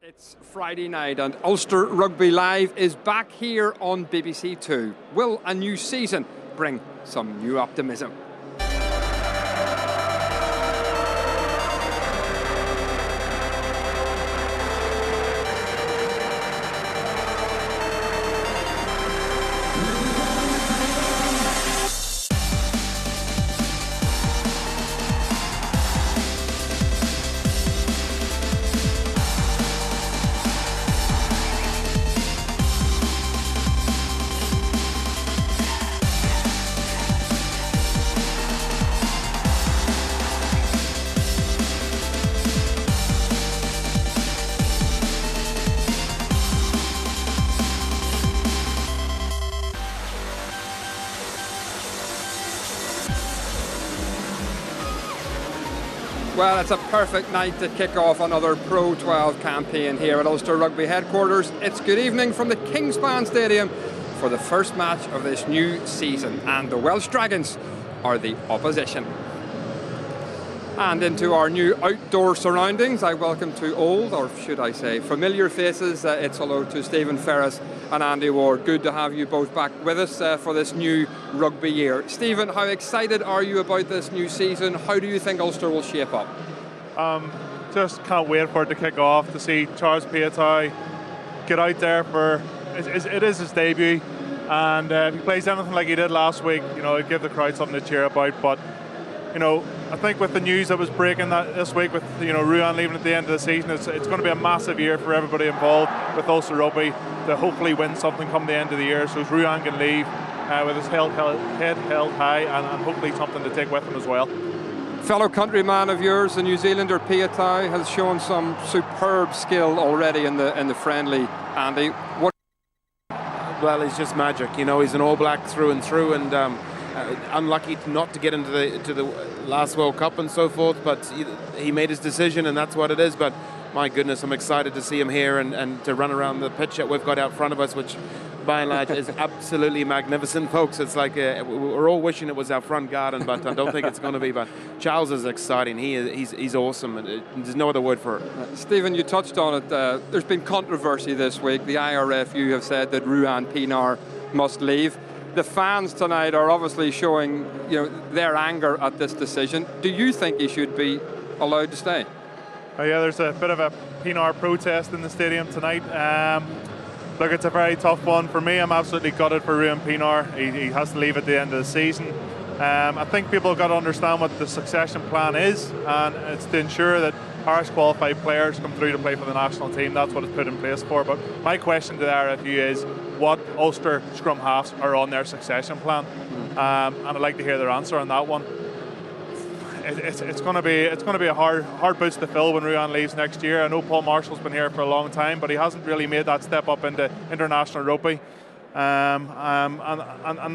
It's Friday night and Ulster Rugby Live is back here on BBC Two. Will a new season bring some new optimism? Well, it's a perfect night to kick off another Pro 12 campaign here at Ulster Rugby headquarters. It's good evening from the Kingspan Stadium for the first match of this new season, and the Welsh Dragons are the opposition. And into our new outdoor surroundings, I welcome two old, or should I say, familiar faces. It's hello to Stephen Ferris and Andy Ward. Good to have you both back with us for this new rugby year. Stephen, how excited are you about this new season? How do you think Ulster will shape up? Just can't wait for it to kick off, to see Charles Piatai get out there for it is his debut, and if he plays anything like he did last week, you know, give the crowd something to cheer about. But you know, I think with the news that was breaking that this week with, you know, Ruan leaving at the end of the season, it's going to be a massive year for everybody involved with Ulster Rugby to hopefully win something come the end of the year. So Ruan can leave with his head held high and hopefully something to take with him as well. Fellow countryman of yours, the New Zealander Piatai, has shown some superb skill already in the friendly. Andy, what? Well, he's just magic. You know, he's an All Black through and through, and unlucky not to get into the last World Cup and so forth, but he made his decision and that's what it is. But my goodness, I'm excited to see him here and to run around the pitch that we've got out front of us, which by and large is absolutely magnificent, folks. It's like we're all wishing it was our front garden, but I don't think it's going to be. But Charles is exciting. He's awesome, and there's no other word for it. Stephen, you touched on it. There's been controversy this week. The IRFU have said that Ruan Pienaar must leave. The fans tonight are obviously showing, you know, their anger at this decision. Do you think he should be allowed to stay? Yeah, there's a bit of a Pienaar protest in the stadium tonight. Look, it's a very tough one for me. I'm absolutely gutted for Ruan Pienaar. He has to leave at the end of the season. I think people have got to understand what the succession plan is, and it's to ensure that Irish qualified players come through to play for the national team. That's what it's put in place for. But my question to the RFU is, what Ulster scrum halves are on their succession plan? And I'd like to hear their answer on that one. It's going to be a hard boots to fill when Ruan leaves next year. I know Paul Marshall's been here for a long time, but he hasn't really made that step up into international rugby. And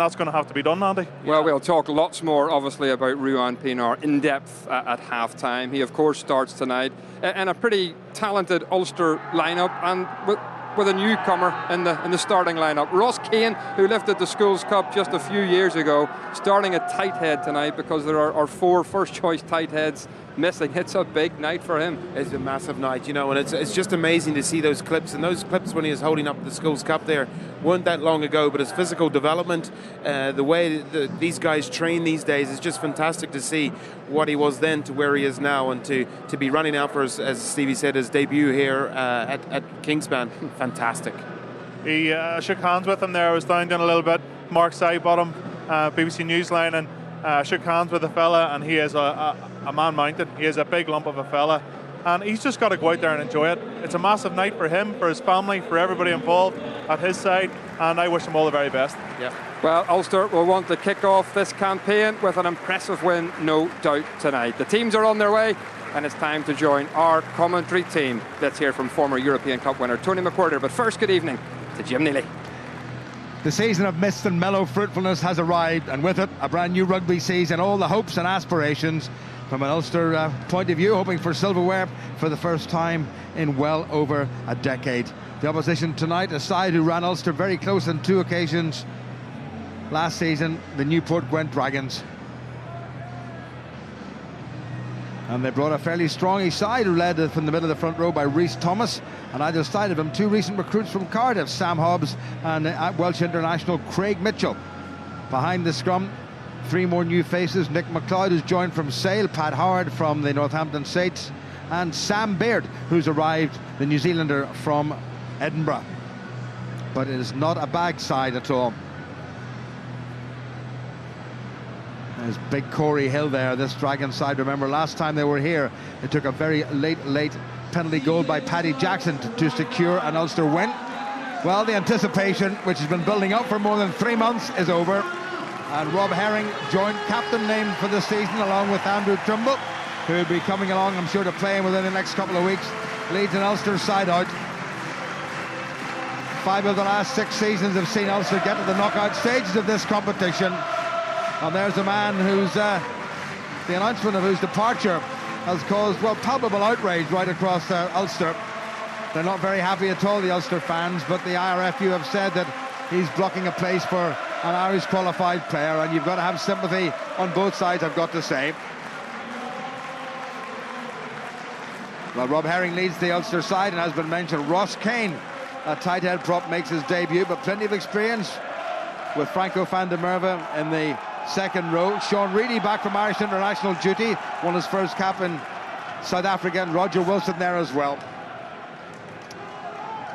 that's going to have to be done, Andy. Well, we'll talk lots more, obviously, about Ruan Pienaar in depth at half-time. He, of course, starts tonight in a pretty talented Ulster lineup, and with a newcomer in the starting lineup. Ross Kane, who lifted the Schools Cup just a few years ago, starting at tight head tonight because there are 4 first-choice tight heads missing. It's a big night for him. It's a massive night, you know, and it's just amazing to see those clips. And those clips when he was holding up the Schools Cup there weren't that long ago, but his physical development, the way these guys train these days, is just fantastic to see what he was then to where he is now, and to be running out for, as Stevie said, his debut here at Kingspan. Fantastic. He shook hands with him there. I was down a little bit. Mark Sidebottom, BBC Newsline, and shook hands with the fella, and he is a man mountain. He is a big lump of a fella, and he's just got to go out there and enjoy it. It's a massive night for him, for his family, for everybody involved at his side, and I wish him all the very best. Yeah. Well, Ulster will want to kick off this campaign with an impressive win, no doubt, tonight. The teams are on their way, and it's time to join our commentary team. Let's hear from former European Cup winner Tony McWhirter. But first, good evening to Jim Neely. The season of mist and mellow fruitfulness has arrived, and with it a brand new rugby season. All the hopes and aspirations from an Ulster point of view, hoping for silverware for the first time in well over a decade. The opposition tonight, a side who ran Ulster very close on 2 occasions last season, the Newport Gwent Dragons. And they brought a fairly strong side who led from the middle of the front row by Rhys Thomas. And either side of him, 2 recent recruits from Cardiff, Sam Hobbs and Welsh international Craig Mitchell. Behind the scrum, 3 more new faces. Nick McLeod, who's joined from Sale, Pat Howard from the Northampton Saints, and Sam Baird, who's arrived, the New Zealander from Edinburgh. But it is not a bag side at all. There's big Corey Hill there, this Dragon side. Remember, last time they were here, it took a very late penalty goal by Paddy Jackson to secure an Ulster win. Well, the anticipation, which has been building up for more than 3 months, is over. And Rob Herring, joint captain named for the season, along with Andrew Trimble, who will be coming along, I'm sure, to play him within the next couple of weeks, leads an Ulster side out. 5 of the last 6 seasons have seen Ulster get to the knockout stages of this competition. And there's a man who's the announcement of whose departure has caused, well, palpable outrage right across Ulster. They're not very happy at all, the Ulster fans, but the IRFU have said that he's blocking a place for an Irish qualified player, and you've got to have sympathy on both sides, I've got to say. Well, Rob Herring leads the Ulster side, and has been mentioned, Ross Kane, a tight head prop, makes his debut, but plenty of experience with Franco van der Merwe in the second row. Sean Reedy back from Irish international duty, won his first cap in South Africa, and Roger Wilson there as well.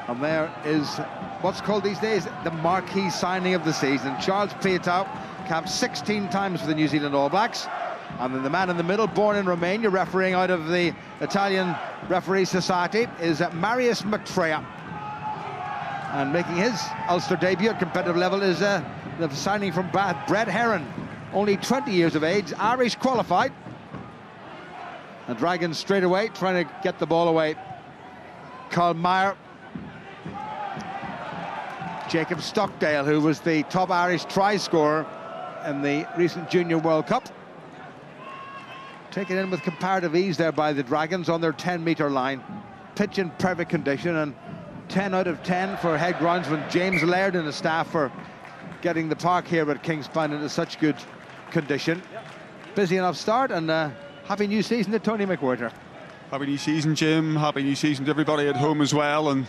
And there is what's called these days the marquee signing of the season. Charles Piutau, capped 16 times for the New Zealand All Blacks. And then the man in the middle, born in Romania, refereeing out of the Italian Referee Society, is Marius Matrea. And making his Ulster debut at competitive level is the signing from Bath, Brett Heron, only 20 years of age, Irish qualified. And Dragons straight away trying to get the ball away. Carl Meyer, Jacob Stockdale, who was the top Irish try scorer in the recent Junior World Cup. Taken in with comparative ease there by the Dragons on their 10-metre line. Pitch in perfect condition, and 10 out of 10 for head groundsman James Laird and the staff for getting the park here at Kingspan into such good condition. Busy enough start, and happy new season to Tony McWhirter. Happy new season, Jim. Happy new season to everybody at home as well. And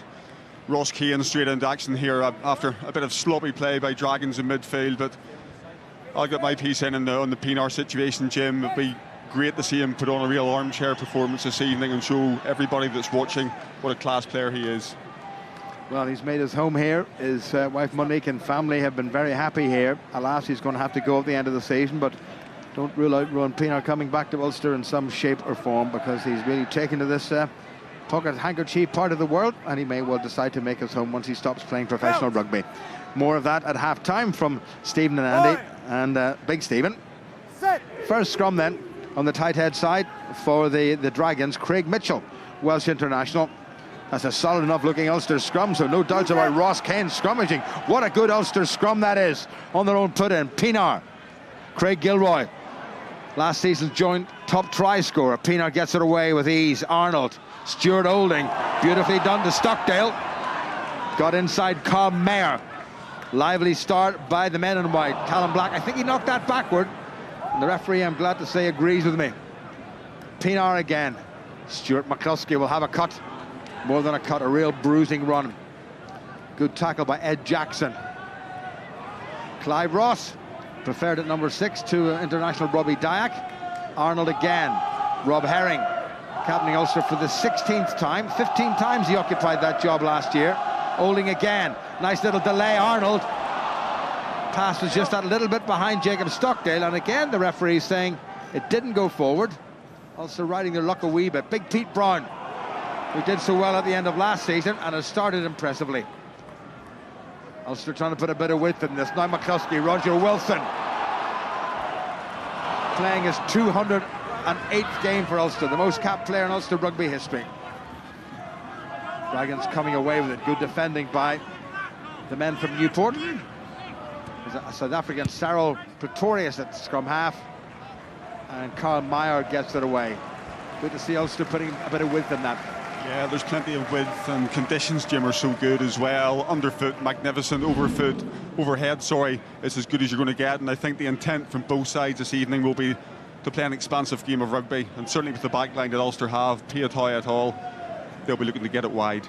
Ross Kane straight into action here after a bit of sloppy play by Dragons in midfield. But I'll get my piece in on the Pienaar situation, Jim. It'd be great to see him put on a real armchair performance this evening and show everybody that's watching what a class player he is. Well, he's made his home here. His wife Monique and family have been very happy here. Alas, he's going to have to go at the end of the season, but don't rule out Rowan Pienaar coming back to Ulster in some shape or form, because he's really taken to this pocket handkerchief part of the world, and he may well decide to make his home once he stops playing professional rugby. More of that at half-time from Stephen and Andy, and Big Stephen. First scrum then on the tight head side for the Dragons, Craig Mitchell, Welsh international. That's a solid enough looking Ulster scrum, so no doubts about Ross Kane scrummaging. What a good Ulster scrum that is on their own put-in. Pienaar, Craig Gilroy, last season's joint top try scorer. Pienaar gets it away with ease. Arnold, Stuart Olding, beautifully done to Stockdale. Got inside Carl Mayer. Lively start by the men in white. Callum Black, I think he knocked that backward. And the referee, I'm glad to say, agrees with me. Pienaar again. Stuart McCluskey will have a cut. More than a cut, a real bruising run. Good tackle by Ed Jackson. Clive Ross, preferred at number 6 to international Robbie Dyack. Arnold again. Rob Herring, captaining Ulster for the 16th time. 15 times he occupied that job last year. Olding again. Nice little delay, Arnold. Pass was just that little bit behind Jacob Stockdale, and again the referee saying it didn't go forward. Ulster riding their luck a wee bit. Big Pete Brown, who did so well at the end of last season and has started impressively. Ulster trying to put a bit of width in this. Now McCluskey, Roger Wilson, playing his 208th game for Ulster, the most capped player in Ulster rugby history. Dragons coming away with it. Good defending by the men from Newport. There's a South African, Cyril Pretorius at scrum half, and Carl Meyer gets it away. Good to see Ulster putting a bit of width in that. Yeah, there's plenty of width, and conditions, Jim, are so good as well. Underfoot, magnificent. Overhead, sorry, it's as good as you're going to get. And I think the intent from both sides this evening will be to play an expansive game of rugby, and certainly with the back line that Ulster have, Piatoy et al., they'll be looking to get it wide.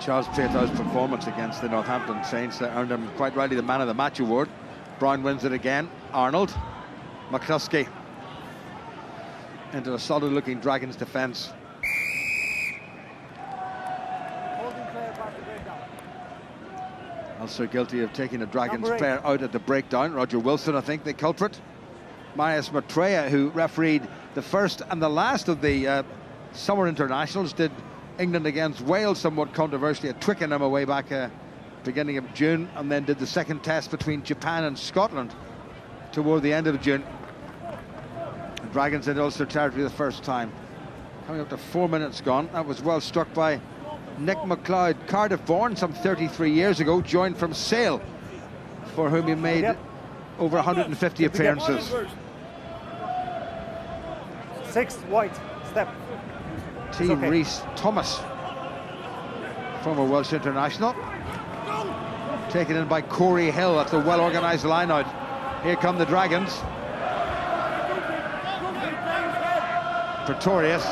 Charles Piatoy's performance against the Northampton Saints earned him quite rightly the Man of the Match award. Brown wins it again. Arnold. McCluskey into a solid looking Dragons defence. Also guilty of taking a Dragons player out at the breakdown. Roger Wilson, I think, the culprit. Marius Maitreya, who refereed the first and the last of the summer internationals, did England against Wales somewhat controversially at Twickenham away back beginning of June, and then did the second test between Japan and Scotland toward the end of June. The Dragons in Ulster territory the first time. Coming up to 4 minutes gone. That was well struck by Nick McLeod, Cardiff-born, some 33 years ago, joined from Sale, for whom he made over 150 appearances. 6 white, step. T. Rhys Thomas, former Welsh international. Taken in by Corey Hill. That's a well-organised line-out. Here come the Dragons. Pretorius.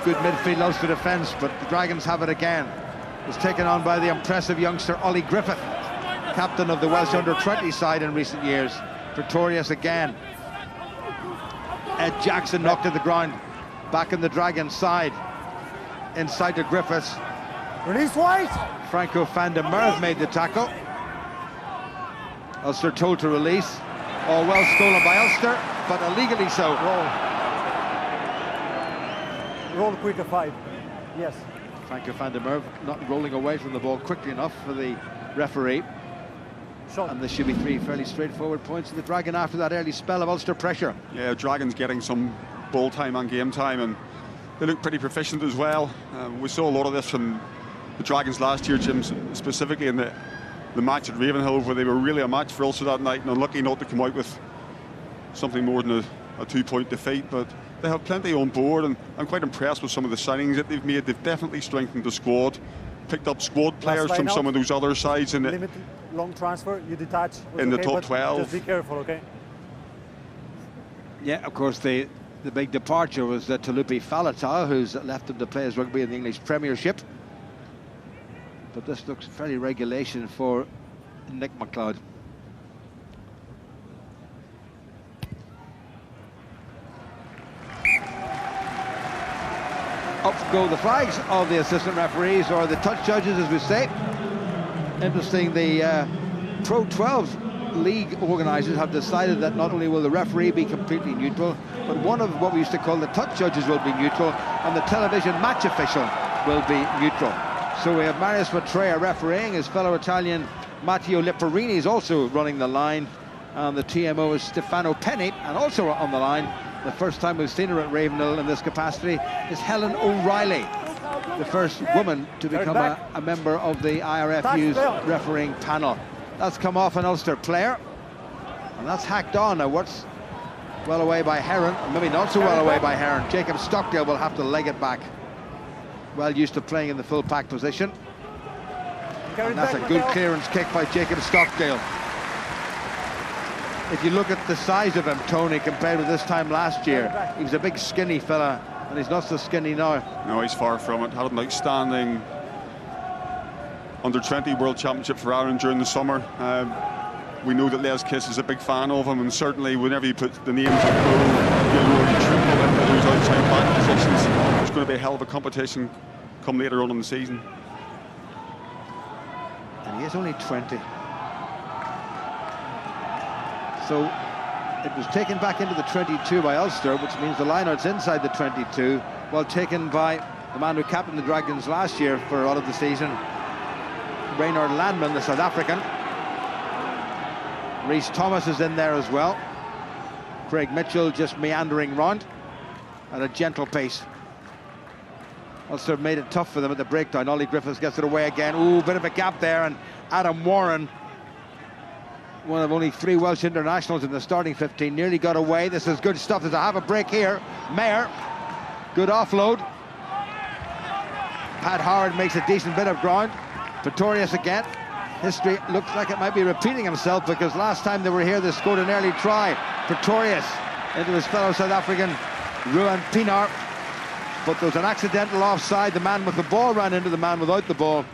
Good midfield Ulster defence, but the Dragons have it again. Was taken on by the impressive youngster Ollie Griffith, captain of the Welsh under-20 side in recent years. Pretorius again. Ed Jackson knocked to the ground. Back in the Dragons side. Inside to Griffiths. Release white. Franco van der Merwe made the tackle. Ulster told to release. All well stolen by Ulster, but illegally so. Roll quicker 5. Yes. Franco van der Merwe not rolling away from the ball quickly enough for the referee. Shot. And this should be 3 fairly straightforward points to the Dragon after that early spell of Ulster pressure. Yeah, Dragons getting some ball time and game time, and they look pretty proficient as well. We saw a lot of this from the Dragons last year, Jim, specifically in the match at Ravenhill, where they were really a match for Ulster that night, and unlucky not to come out with something more than a 2-point defeat. But they have plenty on board, and I'm quite impressed with some of the signings that they've made. They've definitely strengthened the squad, picked up squad players from some of those other sides in Limit long transfer, you detach in the top 12. Just be careful, okay? Yeah, of course, the big departure was Talupi Faletau, who's left him to play his rugby in the English Premiership. But this looks fairly regulation for Nick McLeod. Up go the flags of the assistant referees, or the touch judges, as we say. Interesting, the Pro 12 league organisers have decided that not only will the referee be completely neutral, but one of what we used to call the touch judges will be neutral, and the television match official will be neutral. So we have Marius Maitreya refereeing. His fellow Italian Matteo Lipperini is also running the line, and the TMO is Stefano Penny, and also on the line, the first time we've seen her at Ravenhill in this capacity, is Helen O'Reilly, the first woman to become a member of the IRFU's refereeing panel. That's come off an Ulster player, and that's hacked on. Now what's well away by Heron, or maybe not so well away by Heron. Jacob Stockdale will have to leg it back. Well used to playing in the full pack position. And that's a good clearance kick by Jacob Stockdale. If you look at the size of him, Tony, compared with this time last year, he was a big skinny fella, and he's not so skinny now. No, he's far from it. Had an outstanding under-20 World Championship for Ireland during the summer. We know that Les Kiss is a big fan of him, and certainly whenever you put the names of pro, you triple into those outside back positions. It's going to be a hell of a competition come later on in the season. And he is only 20. So it was taken back into the 22 by Ulster, which means the lineout's inside the 22, while taken by the man who captained the Dragons last year for all of the season, Reynard Landman, the South African. Rhys Thomas is in there as well. Craig Mitchell just meandering round at a gentle pace. Ulster made it tough for them at the breakdown. Ollie Griffiths gets it away again. Ooh, bit of a gap there, and Adam Warren, one of only 3 Welsh internationals in the starting 15, nearly got away. This is good stuff. There's a half a break here. Mayer, good offload. Pat Howard makes a decent bit of ground. Pretorius again. history looks like it might be repeating himself, because last time they were here they scored an early try. Pretorius into his fellow South African Ruan Pienaar, but there was an accidental offside. The man with the ball ran into the man without the ball,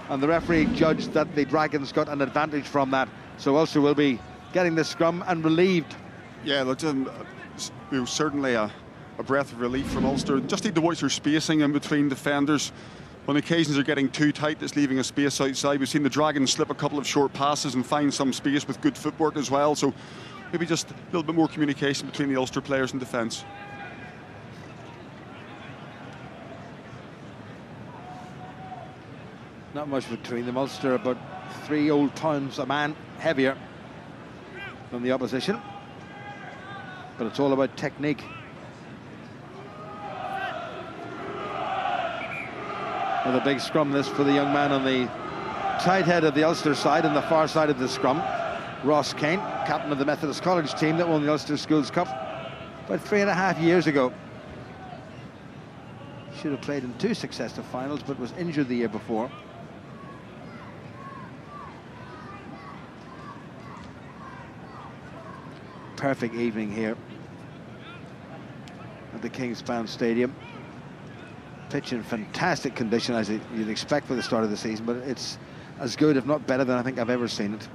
and the referee judged that the Dragons got an advantage from that. So Ulster will be getting the scrum and relieved. Yeah, look, it was certainly a breath of relief from Ulster. Just need to watch their spacing in between defenders. On occasions they're getting too tight, it's leaving a space outside. We've seen the Dragons slip a couple of short passes and find some space with good footwork as well. So maybe just a little bit more communication between the Ulster players in defence. Not much between them. Ulster about 3 old pounds a man heavier than the opposition, but it's all about technique. With a big scrum this for the young man on the tight head of the Ulster side, on the far side of the scrum, Ross Kane, captain of the Methodist College team that won the Ulster Schools Cup about 3.5 years ago. Should have played in 2 successive finals, but was injured the year before. Perfect evening here at the Kingspan Stadium. Pitch in fantastic condition, as you'd expect for the start of the season, but it's as good, if not better, than I think I've ever seen it.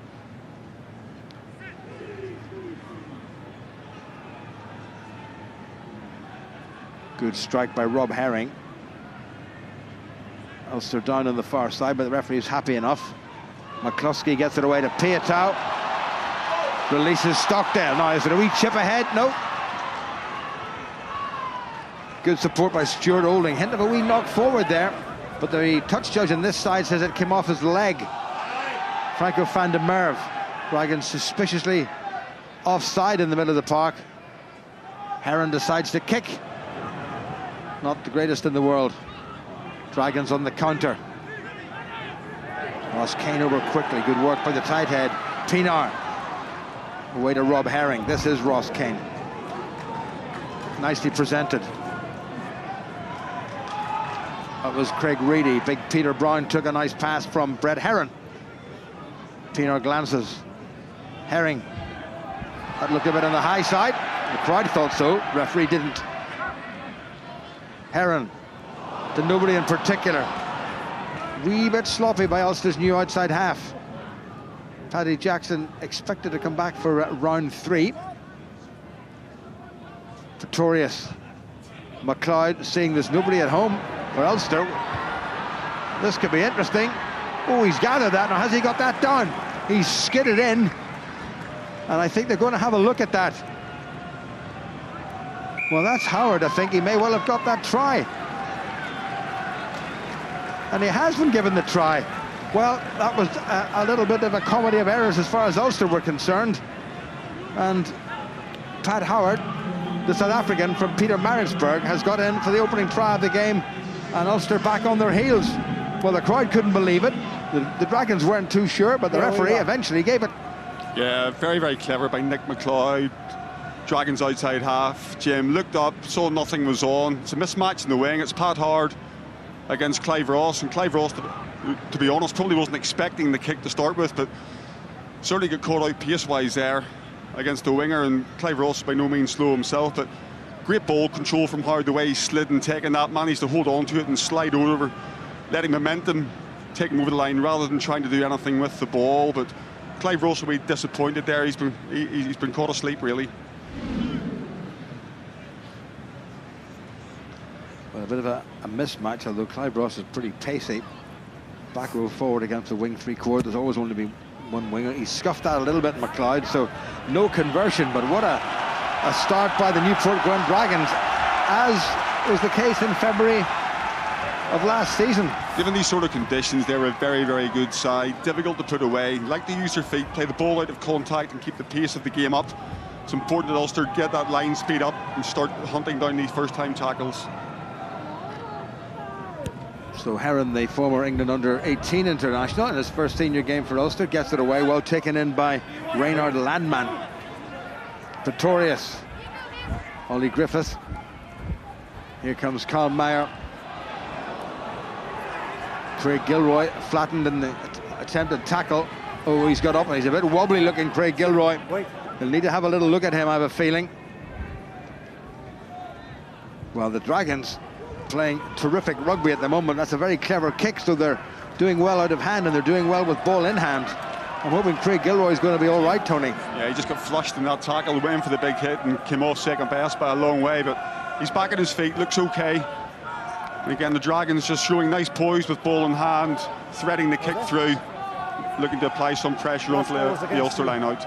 Good strike by Rob Herring. Ulster down on the far side, but the referee's happy enough. McCluskey gets it away to Piatow. Releases Stockdale. Now, is it a wee chip ahead? No. Good support by Stuart Olding. Hint of a wee knock forward there, but the touch judge on this side says it came off his leg. Franco van der Merwe. Dragons suspiciously offside in the middle of the park. Heron decides to kick. Not the greatest in the world. Dragons on the counter. Ross Kane over quickly. Good work by the tight head. Pienaar. Away to Rob Herring. This is Ross Kane. Nicely presented. That was Craig Reedy. Big Peter Brown took a nice pass from Brett Heron. Pienaar glances. Herring. That looked a bit on the high side. The crowd thought so. Referee didn't. Heron. To nobody in particular. Wee bit sloppy by Ulster's new outside half. Paddy Jackson expected to come back for round 3. Pretorius. McLeod seeing there's nobody at home for Ulster. This could be interesting. Oh, he's gathered that. Now, has he got that down? He's skidded in. And I think they're going to have a look at that. Well, that's Howard. I think he may well have got that try. And he has been given the try. Well, that was a little bit of a comedy of errors as far as Ulster were concerned. And Pat Howard, the South African from Peter Maritzburg, has got in for the opening try of the game, and Ulster back on their heels. Well, the crowd couldn't believe it. The Dragons weren't too sure, but the referee eventually gave it. Yeah, very, very clever by Nick McLeod. Dragons outside half. Jim looked up, saw nothing was on. It's a mismatch in the wing. It's Pat Howard against Clive Ross, and Clive Ross, to be honest, probably wasn't expecting the kick to start with, but certainly got caught out pace-wise there against the winger, and Clive Ross by no means slow himself, but great ball control from Howard, the way he slid and taken that, managed to hold on to it and slide over, letting momentum take him over the line rather than trying to do anything with the ball. But Clive Ross will be disappointed there. He's been caught asleep, really. Well, a bit of a mismatch, although Clive Ross is pretty pacey. Back row forward against the wing 3/4. There's always only been one winger. He scuffed out a little bit, McLeod, so no conversion. But what a start by the Newport Gwent Dragons, as was the case in February of last season. Given these sort of conditions, they're a very, very good side. Difficult to put away. Like to use their feet, play the ball out of contact and keep the pace of the game up. It's important that Ulster get that line speed up and start hunting down these first-time tackles. So Heron, the former England under-18 international, in his first senior game for Ulster, gets it away, well taken in by Reynard Landman. Pretorius. Ollie Griffith. Here comes Carl Meyer. Craig Gilroy flattened in the attempted tackle. Oh, he's got up and he's a bit wobbly looking, Craig Gilroy. Wait. He'll need to have a little look at him, I have a feeling. Well, the Dragons playing terrific rugby at the moment. That's a very clever kick, so they're doing well out of hand and they're doing well with ball in hand. I'm hoping Craig Gilroy is going to be all right, Tony. Yeah, he just got flushed in that tackle, went in for the big hit and came off second best by a long way, but he's back on his feet, looks okay. And again, the Dragons just showing nice poise with ball in hand, threading the kick through, looking to apply some pressure onto the Ulster line out.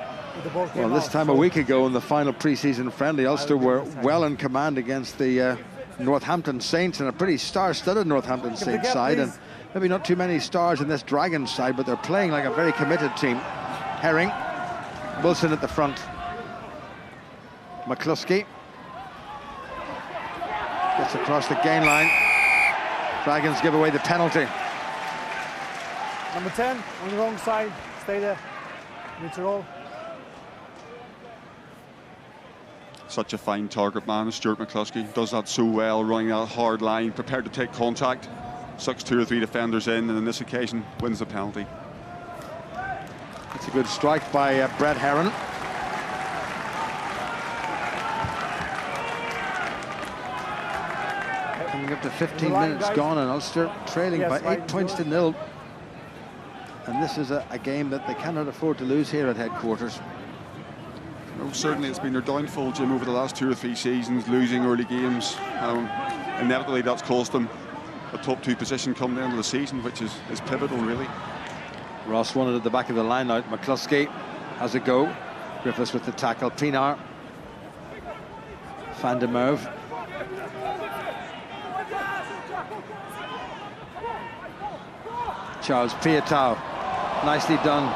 Well, this time a week ago in the final pre-season friendly, Ulster were well in command against the Northampton Saints, and a pretty star-studded Northampton Saints side, and maybe not too many stars in this Dragons side, but they're playing like a very committed team. Herring, Wilson at the front, McCluskey gets across the gain line. Dragons give away the penalty. Number 10 on the wrong side. Stay there. Need to roll. Such a fine target man, Stuart McCluskey. Does that so well, running that hard line, prepared to take contact. Sucks 2 or 3 defenders in, and on this occasion wins the penalty. It's a good strike by Brett Herron. Coming up to 15 minutes gone, and Ulster trailing by 8 points to 0. And this is a game that they cannot afford to lose here at headquarters. No, certainly it's been their downfall, Jim, over the last 2 or 3 seasons, losing early games. Inevitably that's cost them a top 2 position come the end of the season, which is pivotal, really. Ross wanted at the back of the line out. McCluskey has a go. Griffiths with the tackle. Pienaar. Van der Merwe. Charles Piatow. Nicely done.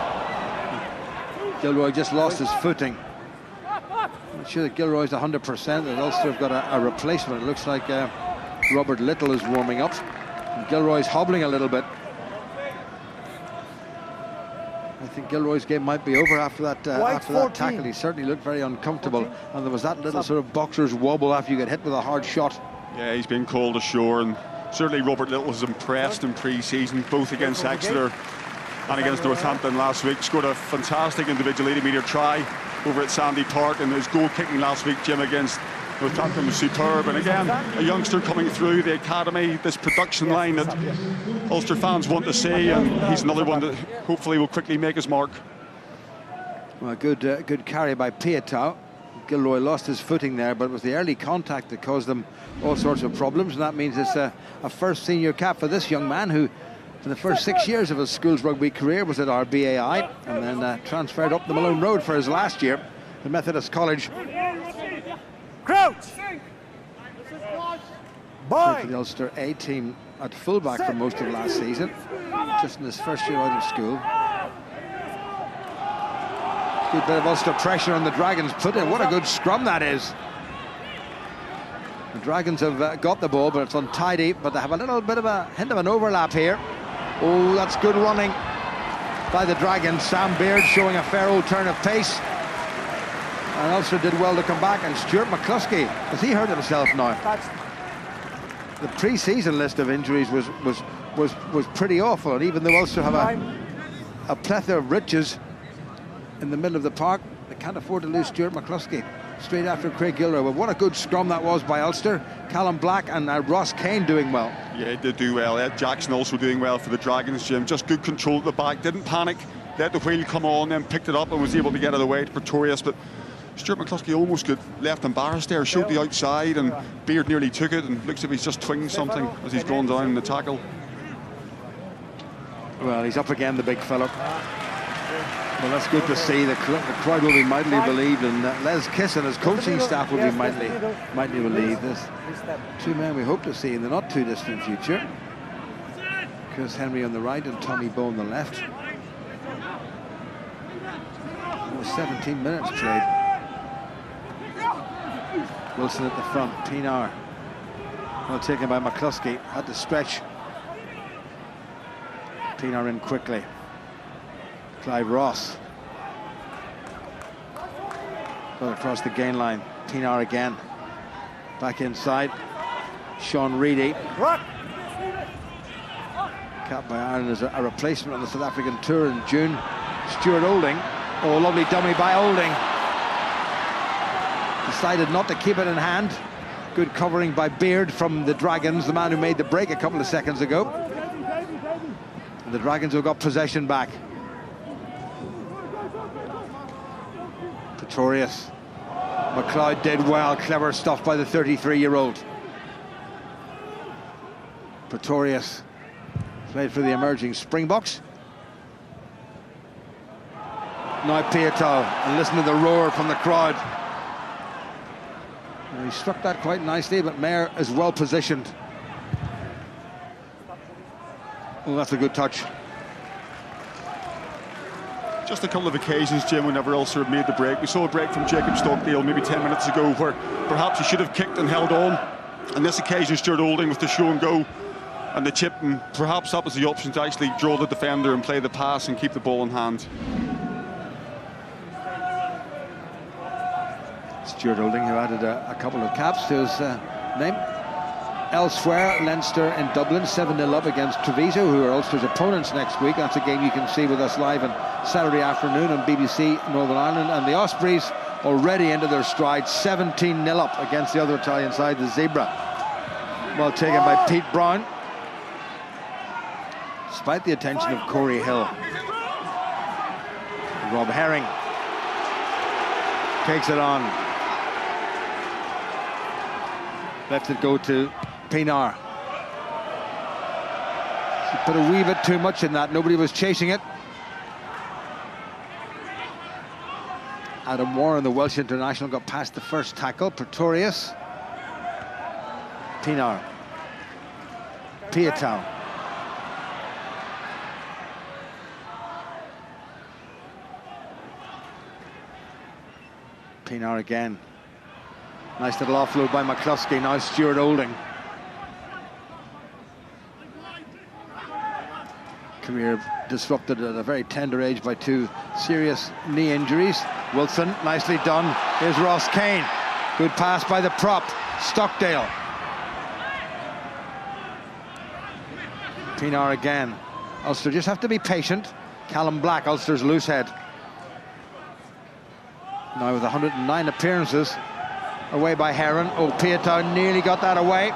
Gilroy just lost his footing. I'm not sure that Gilroy's 100%, that Ulster have got a replacement. It looks like Robert Little is warming up. And Gilroy's hobbling a little bit. I think Gilroy's game might be over after that tackle. He certainly looked very uncomfortable, and there was that little sort of boxer's wobble after you get hit with a hard shot. Yeah, he's been called ashore, and certainly Robert Little was impressed in pre-season, both against Exeter and against Northampton last week. Scored a fantastic individual 80-metre try over at Sandy Park, and his goal kicking last week, Jim, against Northampton was superb. And again, a youngster coming through the academy, this production line that Ulster fans want to see, and he's another one that hopefully will quickly make his mark. Well, good carry by Piatow. Gilroy lost his footing there, but it was the early contact that caused them all sorts of problems, and that means it's a first senior cap for this young man, who for the first 6 years of his school's rugby career was at RBAI, and then transferred up the Malone Road for his last year to Methodist College. Crouch! Played for the Ulster A team at fullback for most of last season, just in his first year out of school. Good bit of Ulster pressure on the Dragons put in. What a good scrum that is. The Dragons have got the ball, but it's untidy, but they have a little bit of a hint of an overlap here. Oh, that's good running by the Dragons. Sam Beard showing a fair old turn of pace. And Ulster did well to come back. And Stuart McCluskey, has he hurt himself now? The pre-season list of injuries was pretty awful, and even though Ulster have a plethora of riches in the middle of the park, they can't afford to lose Stuart McCluskey straight after Craig Gilroy. But what a good scrum that was by Ulster. Callum Black and Ross Kane doing well. Yeah, he did do well. Ed Jackson also doing well for the Dragons, Jim. Just good control at the back, didn't panic, let the wheel come on, then picked it up and was able to get it out of the way to Pretorius. But Stuart McCluskey almost got left embarrassed there, showed the outside, and Beard nearly took it, and looks like he's just twinged something as he's gone down in the tackle. Well, he's up again, the big fellow. Well, that's good to see. The crowd will be mightily relieved, and Les Kiss and his coaching staff will be mightily relieved. There's 2 men we hope to see in the not too distant future. Chris Henry on the right and Tommy Bowe on the left. It was 17 minutes trade. Wilson at the front. Pienaar. Well taken by McCluskey. Had to stretch. Pienaar in quickly. Clive Ross. Got across the gain line. Pienaar again. Back inside. Sean Reedy. Capped by Ireland as a replacement on the South African tour in June. Stuart Olding. Oh, lovely dummy by Olding. Decided not to keep it in hand. Good covering by Beard from the Dragons, the man who made the break a couple of seconds ago. And the Dragons have got possession back. Pretorius. McLeod did well. Clever stuff by the 33-year-old. Pretorius played for the emerging Springboks. Now Piatow, and listen to the roar from the crowd. And he struck that quite nicely, but Mayer is well positioned. Oh, that's a good touch. Just a couple of occasions, Jim, whenever Ulster have made the break. We saw a break from Jacob Stockdale maybe 10 minutes ago where perhaps he should have kicked and held on. On this occasion, Stuart Olding with the show and go and the chip, and perhaps that was the option to actually draw the defender and play the pass and keep the ball in hand. Stuart Olding, who added a couple of caps to his name. Elsewhere, Leinster in Dublin, 7-0 up against Treviso, who are Ulster's opponents next week. That's a game you can see with us live on Saturday afternoon on BBC Northern Ireland. And the Ospreys already into their stride, 17-0 up against the other Italian side, the Zebra. Well taken by Pete Brown, despite the attention of Corey Hill. Rob Herring takes it on. Lets it go to Pienaar. He put a wee bit too much in that. Nobody was chasing it. Adam Warren, the Welsh international, got past the first tackle. Pretorius. Pienaar. Piatow. Pienaar again. Nice little offload by McCluskey. Now Stuart Olding. Career disrupted at a very tender age by two serious knee injuries. Wilson, nicely done. Here's Ross Kane. Good pass by the prop, Stockdale. Pienaar again. Ulster just have to be patient. Callum Black, Ulster's loose head. Now with 109 appearances. Away by Heron. Oh, Piatow nearly got that away.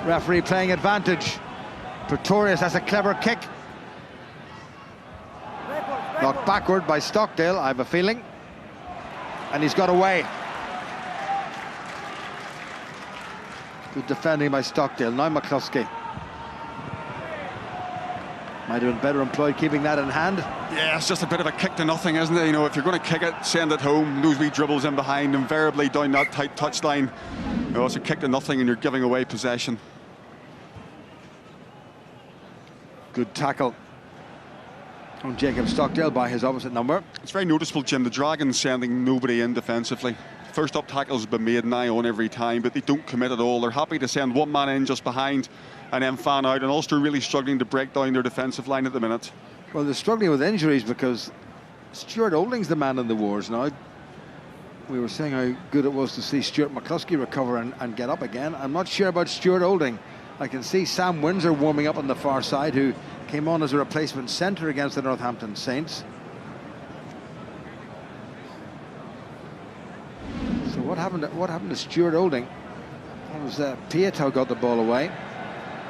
Referee playing advantage. Pretorius has a clever kick. Knocked backward by Stockdale, I have a feeling. And he's got away. Good defending by Stockdale. Now McCluskey. Might have been better employed keeping that in hand. Yeah, it's just a bit of a kick to nothing, isn't it? You know, if you're going to kick it, send it home. Those wee dribbles in behind, invariably down that tight touchline. You know, it's a kick to nothing and you're giving away possession. Good tackle on Jacob Stockdale by his opposite number. It's very noticeable, Jim, the Dragons sending nobody in defensively. First up tackles have been made now on every time, but they don't commit at all. They're happy to send one man in just behind and then fan out, and Ulster really struggling to break down their defensive line at the minute. Well, they're struggling with injuries because Stuart Olding's the man in the wars now. We were saying how good it was to see Stuart McCluskey recover and get up again. I'm not sure about Stuart Olding. I can see Sam Windsor warming up on the far side, who came on as a replacement centre against the Northampton Saints. So what happened to Stuart Olding? It was Piatow got the ball away,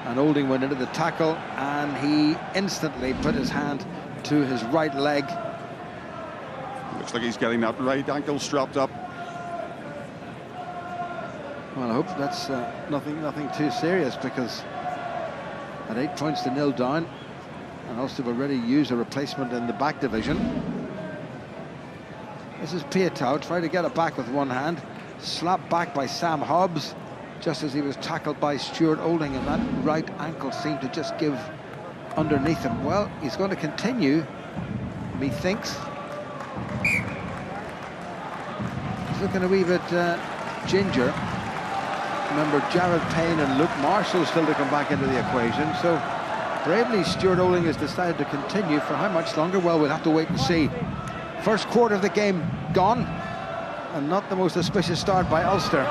and Olding went into the tackle, and he instantly put his hand to his right leg. Looks like he's getting that right ankle strapped up. Well, I hope that's nothing too serious, because at 8 points to 0 down, and Ulster have already used a replacement in the back division. This is Piatow trying to get it back with one hand, slapped back by Sam Hobbs just as he was tackled by Stuart Olding, and that right ankle seemed to just give underneath him. Well, he's going to continue, methinks. He's looking a wee bit ginger. Remember, Jared Payne and Luke Marshall still to come back into the equation. So bravely, Stuart Olding has decided to continue. For how much longer? Well, we'll have to wait and see. First quarter of the game gone, and not the most auspicious start by Ulster.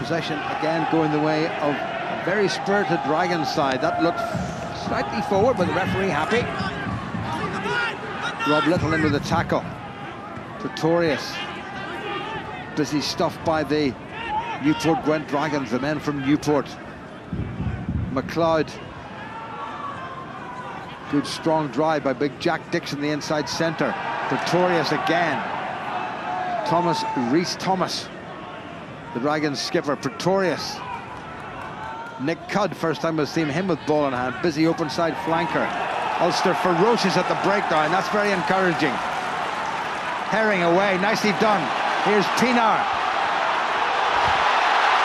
possession again going the way of a very spirited Dragons side. That looked slightly forward, but the referee happy. Rob Little in with the tackle. Pretorius busy stuffed by the Newport Gwent Dragons, the men from Newport. McLeod. Good strong drive by big Jack Dixon, the inside centre. Pretorius again. Thomas, Rhys Thomas, the Dragons skipper. Pretorius. Nick Cudd, first time we've seen him with ball in hand. Busy open side flanker. Ulster ferocious at the breakdown. That's very encouraging. Herring away, nicely done. Here's Pienaar.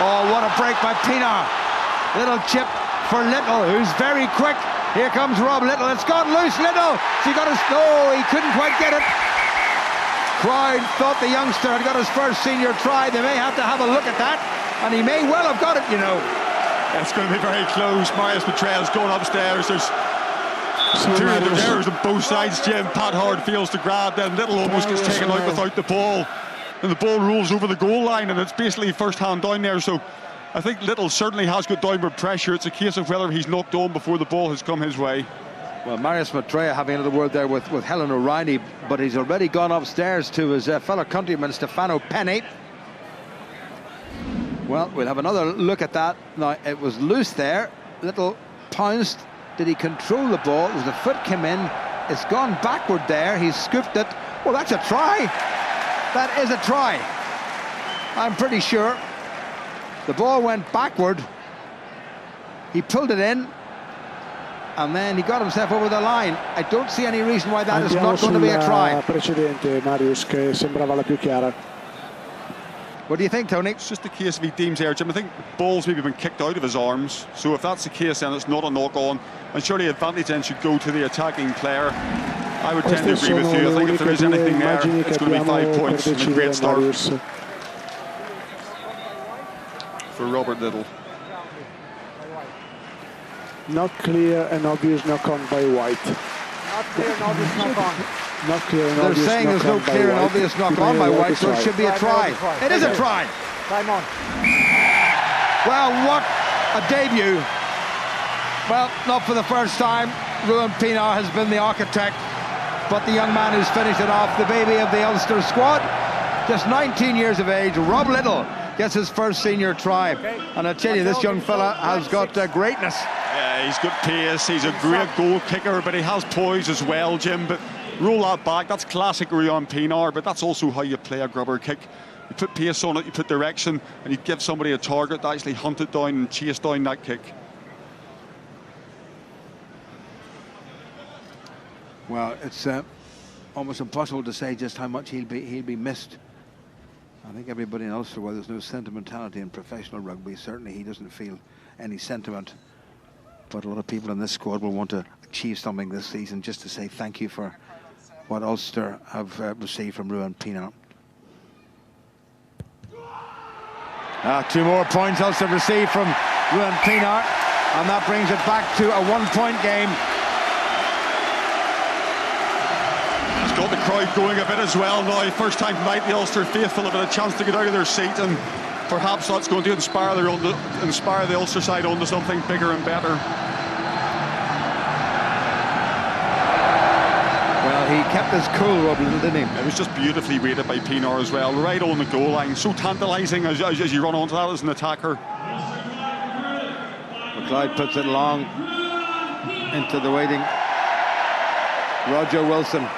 Oh, what a break by Pienaar. Little chip for Little, who's very quick. Here comes Rob Little. It's gone loose, Little. He got his... Oh, he couldn't quite get it. Crowd thought the youngster had got his first senior try. They may have to have a look at that, and he may well have got it, you know. It's going to be very close. Marius Petraeus going upstairs. There's two errors on both sides, Jim. Pat Howard fails to grab, then Little almost gets taken out without the ball. And the ball rolls over the goal line, and it's basically first hand down there. So I think Little certainly has got downward pressure. It's a case of whether he's knocked on before the ball has come his way. Well, Marius Maitreya having another word there with Helen O'Reilly, but he's already gone upstairs to his fellow countryman Stefano Penny. Well, we'll have another look at that. Now, it was loose there. Little pounced. Did he control the ball? As the foot came in, it's gone backward there. He's scooped it. Well, that's a try. That is a try. I'm pretty sure. The ball went backward. He pulled it in, and then he got himself over the line. I don't see any reason why that is not going to be a try. Precedente, Marius, che sembrava la più chiara. What do you think, Tony? It's just a case if he deems there, Jim. I think ball's maybe been kicked out of his arms. So if that's the case, then it's not a knock-on. And surely advantage then should go to the attacking player. I would tend to agree with you. I think if there is anything there, it's going to be 5 points and a great start for Robert Little. Not clear and obvious knock-on by White. Not clear and obvious knock-on. Not clear and They're obvious saying there's no clear and obvious knock-on by White, so it should be a try. It is a try. Time on. Well, what a debut. Well, not for the first time. Ruan Pienaar has been the architect, but the young man who's finished it off, the baby of the Ulster squad, just 19 years of age, Rob Little, gets his first senior try. And I tell you, this young fella has got greatness. Yeah, he's got pace, he's a great goal kicker, but he has poise as well, Jim. But roll that back, that's classic Ruan Pienaar, but that's also how you play a grubber kick. You put pace on it, you put direction, and you give somebody a target to actually hunt it down and chase down that kick. Well, it's almost impossible to say just how much he'll be missed. I think everybody in Ulster, while there's no sentimentality in professional rugby, certainly he doesn't feel any sentiment. But a lot of people in this squad will want to achieve something this season just to say thank you for what Ulster have received from Ruan Pienaar. 2 more points Ulster received from Ruan Pienaar, and that brings it back to a 1-point game. It's got the crowd going a bit as well now. First time tonight the Ulster faithful have had a chance to get out of their seat, and perhaps that's going to inspire the Ulster side onto something bigger and better. Well, he kept his cool, Rob Little, didn't he? It was just beautifully weighted by Pienaar as well, right on the goal line. So tantalising as you run onto that as an attacker. McLeod puts it long into the waiting Roger Wilson.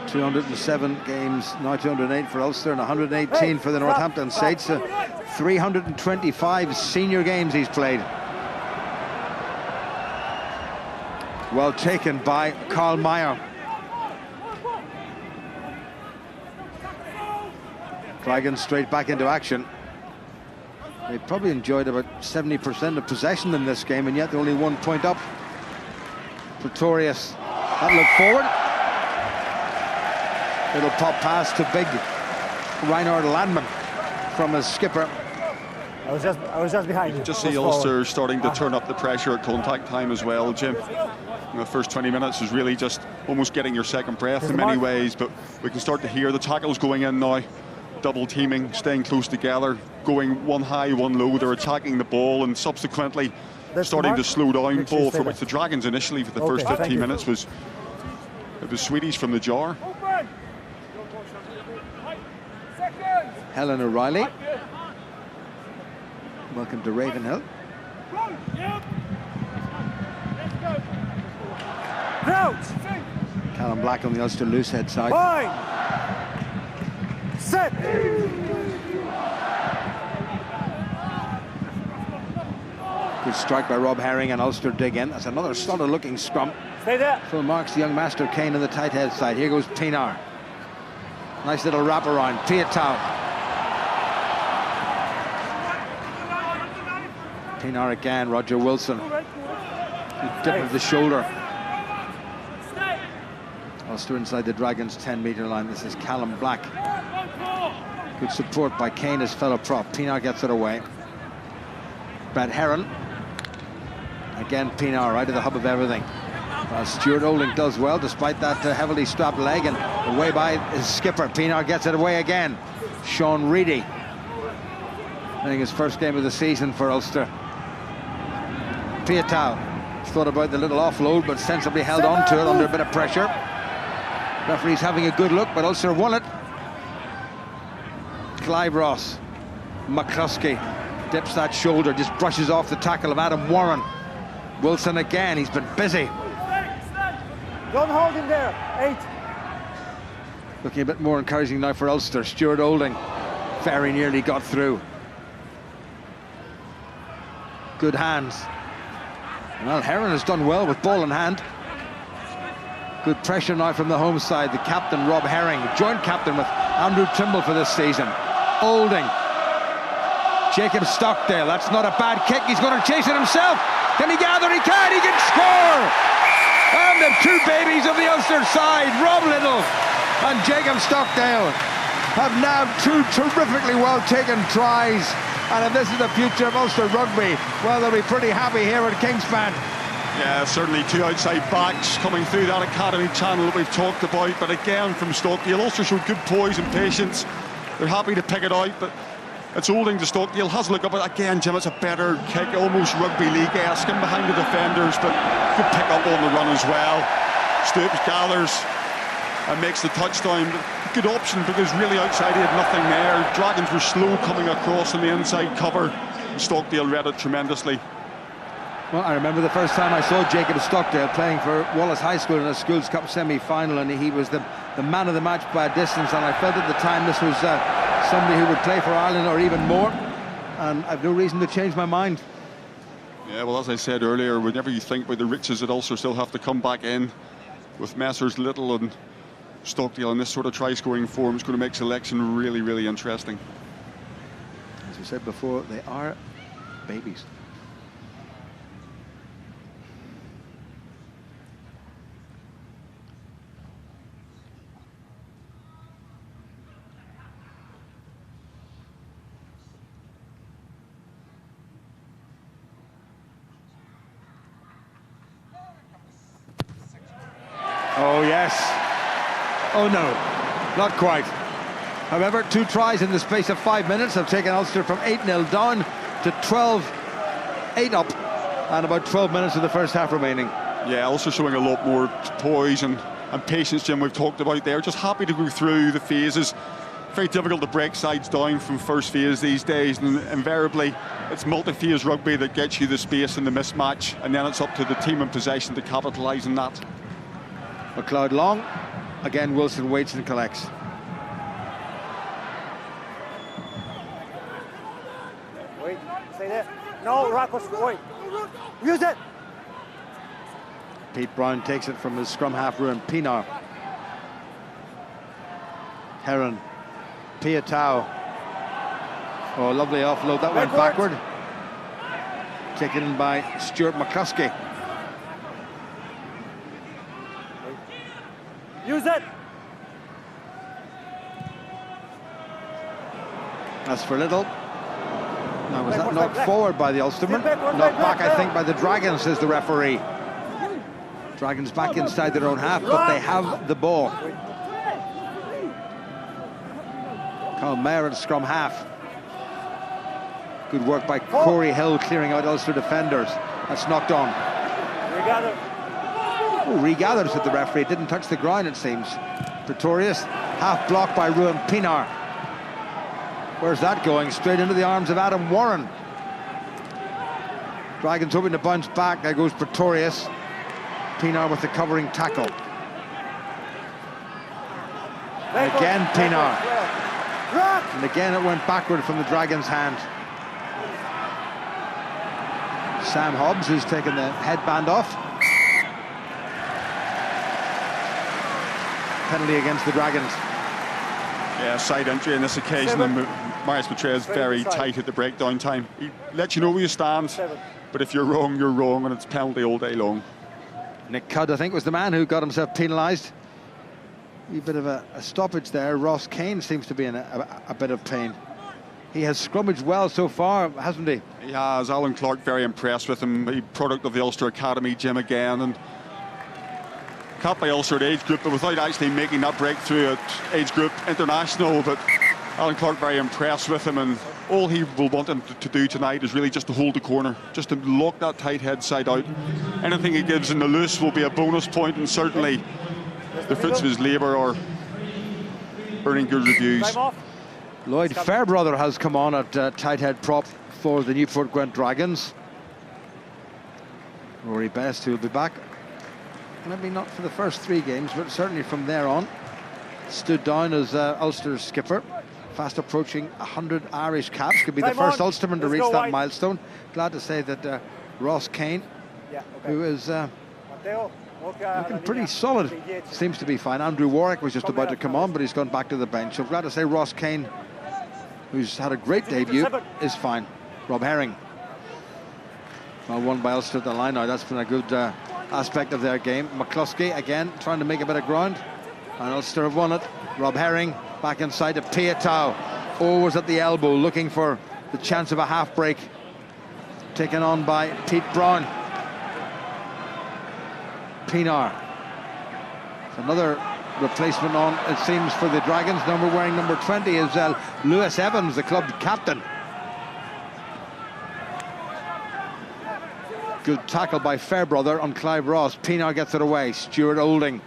207 games, now 208 for Ulster and 118 for the Northampton Saints. 325 senior games he's played. Well taken by Carl Meyer. Dragons straight back into action. They probably enjoyed about 70% of possession in this game, and yet they're only 1 point up. Pretorius, that look forward. Little pop pass to big Reinhard Landman from his skipper. I was just behind you. Just see Ulster starting to turn up the pressure at contact time as well, Jim. The first 20 minutes is really just almost getting your second breath in many ways, but we can start to hear the tackles going in now. double teaming, staying close together, going one high, one low. They're attacking the ball and subsequently starting to slow down ball, for which the Dragons initially for the first 15 minutes was Swedish from the jar. Helen O'Reilly. Welcome to Ravenhill. Callum Black on the Ulster loosehead side. Fine. Set. Good strike by Rob Herring, and Ulster dig in. That's another solid looking scrum. Stay there. Full marks the young master Kane on the tight head side. Here goes Pinar. Nice little wrap around. Piatau. Pinar again. Roger Wilson. Good dip of the shoulder. Ulster inside the Dragons' 10-metre line. This is Callum Black. Good support by Kane, his fellow prop. Pinar gets it away. Brad Heron. Again, Pinar right at the hub of everything. Stuart Olding does well despite that heavily strapped leg, and away by his skipper. Pinar gets it away again. Sean Reedy. I think his first game of the season for Ulster. Piatau thought about the little offload, but sensibly held on to it under a bit of pressure. Referee's having a good look, but Ulster won it. Clive Ross. McCluskey dips that shoulder, just brushes off the tackle of Adam Warren. Wilson again, he's been busy. Don't hold him there. 8. Looking a bit more encouraging now for Ulster. Stuart Olding very nearly got through. Good hands. Well, Heron has done well with ball in hand. Good pressure now from the home side. The captain, Rob Herring, joint captain with Andrew Trimble for this season. Olding. Jacob Stockdale, that's not a bad kick. He's going to chase it himself. Can he gather? He can. He can score. And the two babies of the Ulster side, Rob Little and Jacob Stockdale, have now two terrifically well-taken tries. And if this is the future of Ulster rugby, well, they'll be pretty happy here at Kingspan. Yeah, certainly two outside backs coming through that academy channel that we've talked about. But again, from Stockdale, Ulster showed good poise and patience. They're happy to pick it out, but it's Olding to Stockdale. Has a look up at it again, Jim. It's a better kick, almost rugby league-esque, in behind the defenders, but good pick up on the run as well. Stoops gathers and makes the touchdown. Good option, because really outside he had nothing there. Dragons were slow coming across on the inside cover. Stockdale read it tremendously. Well, I remember the first time I saw Jacob Stockdale playing for Wallace High School in a Schools Cup semi-final, and he was the man of the match by a distance, and I felt at the time this was somebody who would play for Ireland or even more, and I've no reason to change my mind. Yeah, well, as I said earlier, whenever you think about the riches that Ulster still have to come back in with Messrs Little and Stockdale in this sort of try-scoring form, is going to make selection really, really interesting. As we said before, they are babies. Oh, yes. Oh, no, not quite. However, two tries in the space of 5 minutes have taken Ulster from 8-0 down to 12-8 up, and about 12 minutes of the first half remaining. Yeah, Ulster showing a lot more poise and patience, Jim, we've talked about there. Just happy to go through the phases. Very difficult to break sides down from first phase these days, and invariably it's multi-phase rugby that gets you the space and the mismatch, and then it's up to the team in possession to capitalise on that. McLeod long. Again, Wilson waits and collects. Wait, stay there. No, Rocco's, wait. Use it. Pete Brown takes it from his scrum half ruin, Pinar. Heron. Piatau. Oh, lovely offload. That went backward. Taken in by Stuart McCluskey. Use it. That's for Little. Now, was that knocked forward by the Ulsterman? Knocked back, I think, by the Dragons, says the referee. Dragons back inside their own half, but they have the ball. Colin Mayer at scrum half. Good work by Corey Hill clearing out Ulster defenders. That's knocked on. Regather. Oh, regathers with the referee. Didn't touch the ground, it seems. Pretorius, half blocked by Ruan Pinar. Where's that going? Straight into the arms of Adam Warren. Dragons hoping to bounce back. There goes Pretorius. Pinar with the covering tackle. And again Pinar. And again it went backward from the Dragons' hand. Sam Hobbs has taken the headband off. Penalty against the Dragons. Yeah, side entry in this occasion, and Marius Petraeus is very tight at the breakdown time. He lets you know where you stand, but if you're wrong, and it's penalty all day long. Nick Cudd, I think, was the man who got himself penalised. A bit of a stoppage there. Ross Kane seems to be in a bit of pain. He has scrummaged well so far, hasn't he? He has. Alan Clark very impressed with him. A product of the Ulster Academy gym again, and capped by Ulster at age group, but without actually making that breakthrough at age group international. But Alan Clark very impressed with him, and all he will want him to do tonight is really just to hold the corner, just to lock that tight head side out. Anything he gives in the loose will be a bonus point, and certainly the fruits of his labour are earning good reviews. Lloyd Fairbrother has come on at tight head prop for the Newport Gwent Dragons. Rory Best, who will be back, maybe not for the first 3 games, but certainly from there on. Stood down as Ulster's skipper. Fast approaching 100 Irish caps. Could be the first Ulsterman to reach that milestone. Glad to say that Ross Kane, who is looking pretty solid, seems to be fine. Andrew Warwick was just about to come on, but he's gone back to the bench. So glad to say Ross Kane, who's had a great debut, is fine. Rob Herring, well won by Ulster at the line now. That's been a good aspect of their game. McCluskey again trying to make a bit of ground, and Ulster have won it. Rob Herring back inside to Piatow, always at the elbow looking for the chance of a half break, taken on by Pete Brown. Pinar, another replacement on, it seems, for the Dragons. Wearing number 20 is Lewis Evans, the club captain. Good tackle by Fairbrother on Clive Ross. Pinar gets it away. Stuart Olding,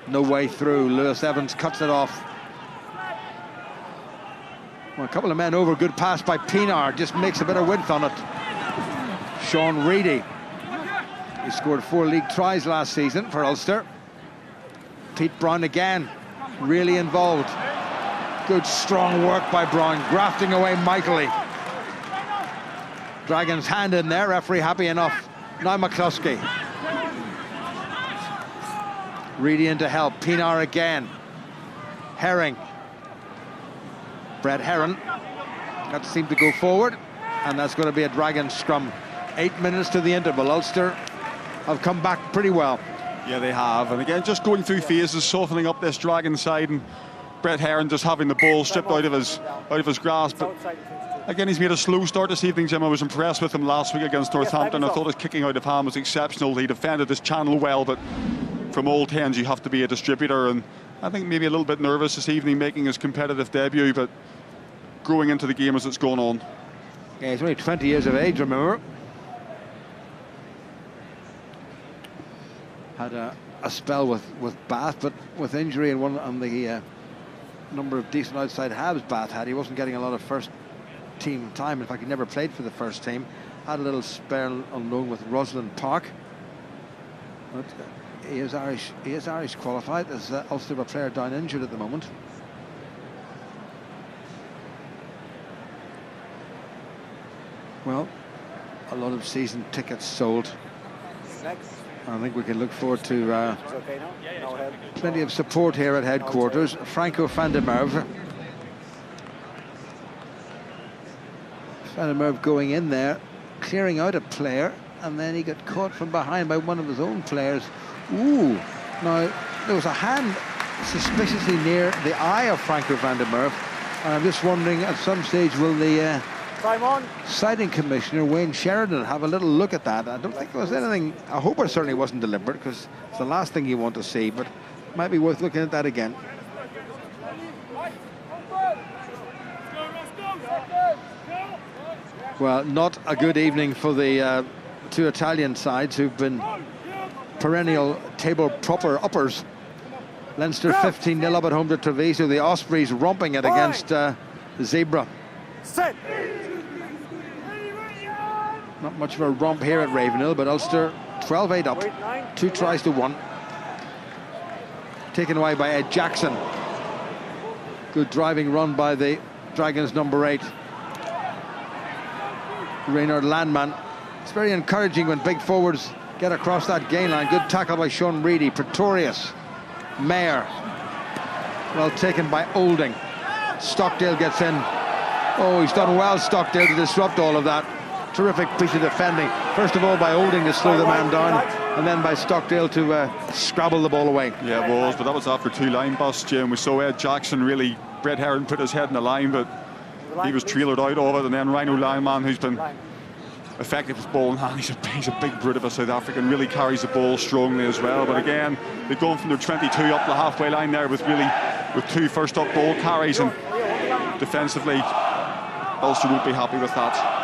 no way through. Lewis Evans cuts it off. Well, a couple of men over. Good pass by Pinar, just makes a bit of width on it. Sean Reedy, he scored 4 league tries last season for Ulster. Pete Brown again, really involved. Good strong work by Brown, grafting away mightily. Dragons hand in there, referee happy enough. Now McCluskey. Reedy in to help, Pinar again. Herring. Brett Herron. That seemed to go forward, and that's going to be a Dragon scrum. 8 minutes to the interval. Ulster have come back pretty well. Yeah, they have, and again, just going through phases, softening up this Dragon side, and Brett Herron just having the ball stripped out of his grasp. But again, he's made a slow start this evening, Jim. I was impressed with him last week against Northampton. I thought his kicking out of hand was exceptional. He defended his channel well, but from all 10s you have to be a distributor, and I think maybe a little bit nervous this evening making his competitive debut, but growing into the game as it's gone on. Yeah, he's only 20 years of age, remember. Had a spell with Bath, but with injury and one on the number of decent outside halves Bath had, he wasn't getting a lot of first team time. In fact, he never played for the first team. Had a little spell on loan with Rosalind Park. But he is Irish qualified, as Ulster have a player down injured at the moment. Well, a lot of season tickets sold. I think we can look forward to plenty of support here at headquarters. Franco van der Merwe. Van der Merwe going in there, clearing out a player, and then he got caught from behind by one of his own players. Ooh, now there was a hand suspiciously near the eye of Franco van der Merwe, and I'm just wondering at some stage will the sighting commissioner Wayne Sheridan have a little look at that. I don't think there was anything. I hope it certainly wasn't deliberate, because it's the last thing you want to see, but it might be worth looking at that again. Well, not a good evening for the two Italian sides who've been perennial table proper uppers. Leinster 15-0 up at home to Treviso. The Ospreys romping it against the Zebra. Set. Not much of a romp here at Ravenhill, but Ulster 12-8 up, 2 tries to 1. Taken away by Ed Jackson. Good driving run by the Dragons number 8, Reynard Landman. It's very encouraging when big forwards get across that gain line. Good tackle by Sean Reedy. Pretorius, Mayer, well taken by Olding. Stockdale gets in. Oh, he's done well, Stockdale, to disrupt all of that. Terrific piece of defending. First of all by Olding to slow the man down, and then by Stockdale to scrabble the ball away. Yeah, it was, but that was after 2 line busts, Jim. We saw Ed Jackson really, Brett Herron put his head in the line, but he was trailered out of it, and then Rhino Lineman, who's been effective with ball in hand, he's a big brute of a South African, really carries the ball strongly as well. But again, they've gone from their 22 up the halfway line there with 2 first up ball carries, and defensively Ulster won't be happy with that.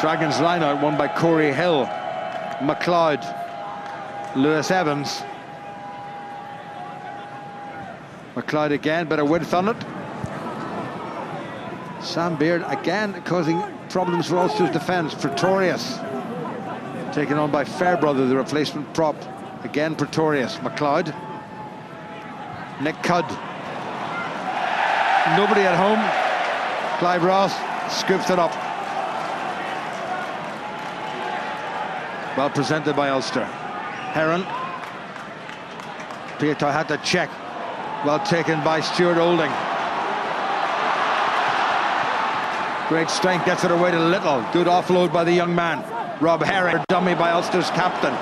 Dragons line out, won by Corey Hill, McLeod, Lewis Evans. McLeod again, bit of width on it. Sam Beard again causing problems for Ulster's defence. Pretorius taken on by Fairbrother, the replacement prop. Again Pretorius, McLeod, Nick Cudd. Nobody at home. Clive Ross scoops it up. Well presented by Ulster. Heron. Pieta had to check. Well taken by Stuart Olding. Great strength, gets it away to Little. Good offload by the young man. Rob Herring, dummy by Ulster's captain.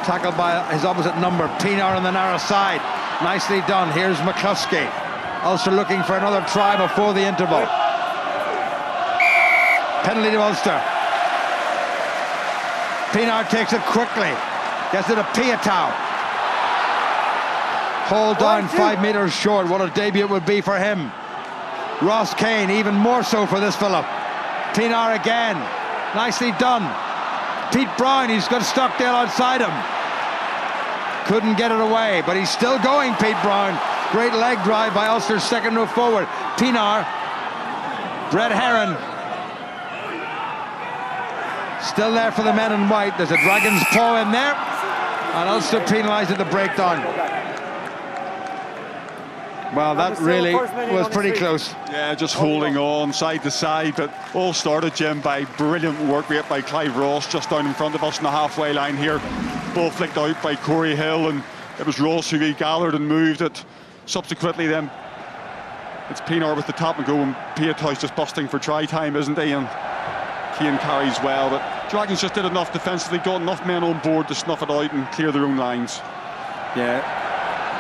Tackled by his opposite number, Pienaar on the narrow side. Nicely done. Here's McCluskey. Ulster looking for another try before the interval. Penalty to Ulster. Pienaar takes it quickly. Gets it to Pietau. Hauled down 5 metres short. What a debut it would be for him. Ross Kane, even more so for this fella. Pienaar again. Nicely done. Pete Brown, he's got Stockdale outside him. Couldn't get it away, but he's still going, Pete Brown. Great leg drive by Ulster's second row forward. Pienaar. Brett Herron. Still there for the men in white. There's a Dragon's paw in there. And Ulster penalised at the breakdown. Well, that really was pretty close. Yeah, just holding on side to side, but all started, Jim, by brilliant work rate by Clive Ross just down in front of us on the halfway line here. Ball flicked out by Corey Hill, and it was Ross who he gathered and moved it. Subsequently then, it's Pienaar with the tap and go, and Pietau's just busting for try time, isn't he? And Keane carries well, but Dragons just did enough defensively, got enough men on board to snuff it out and clear their own lines. Yeah.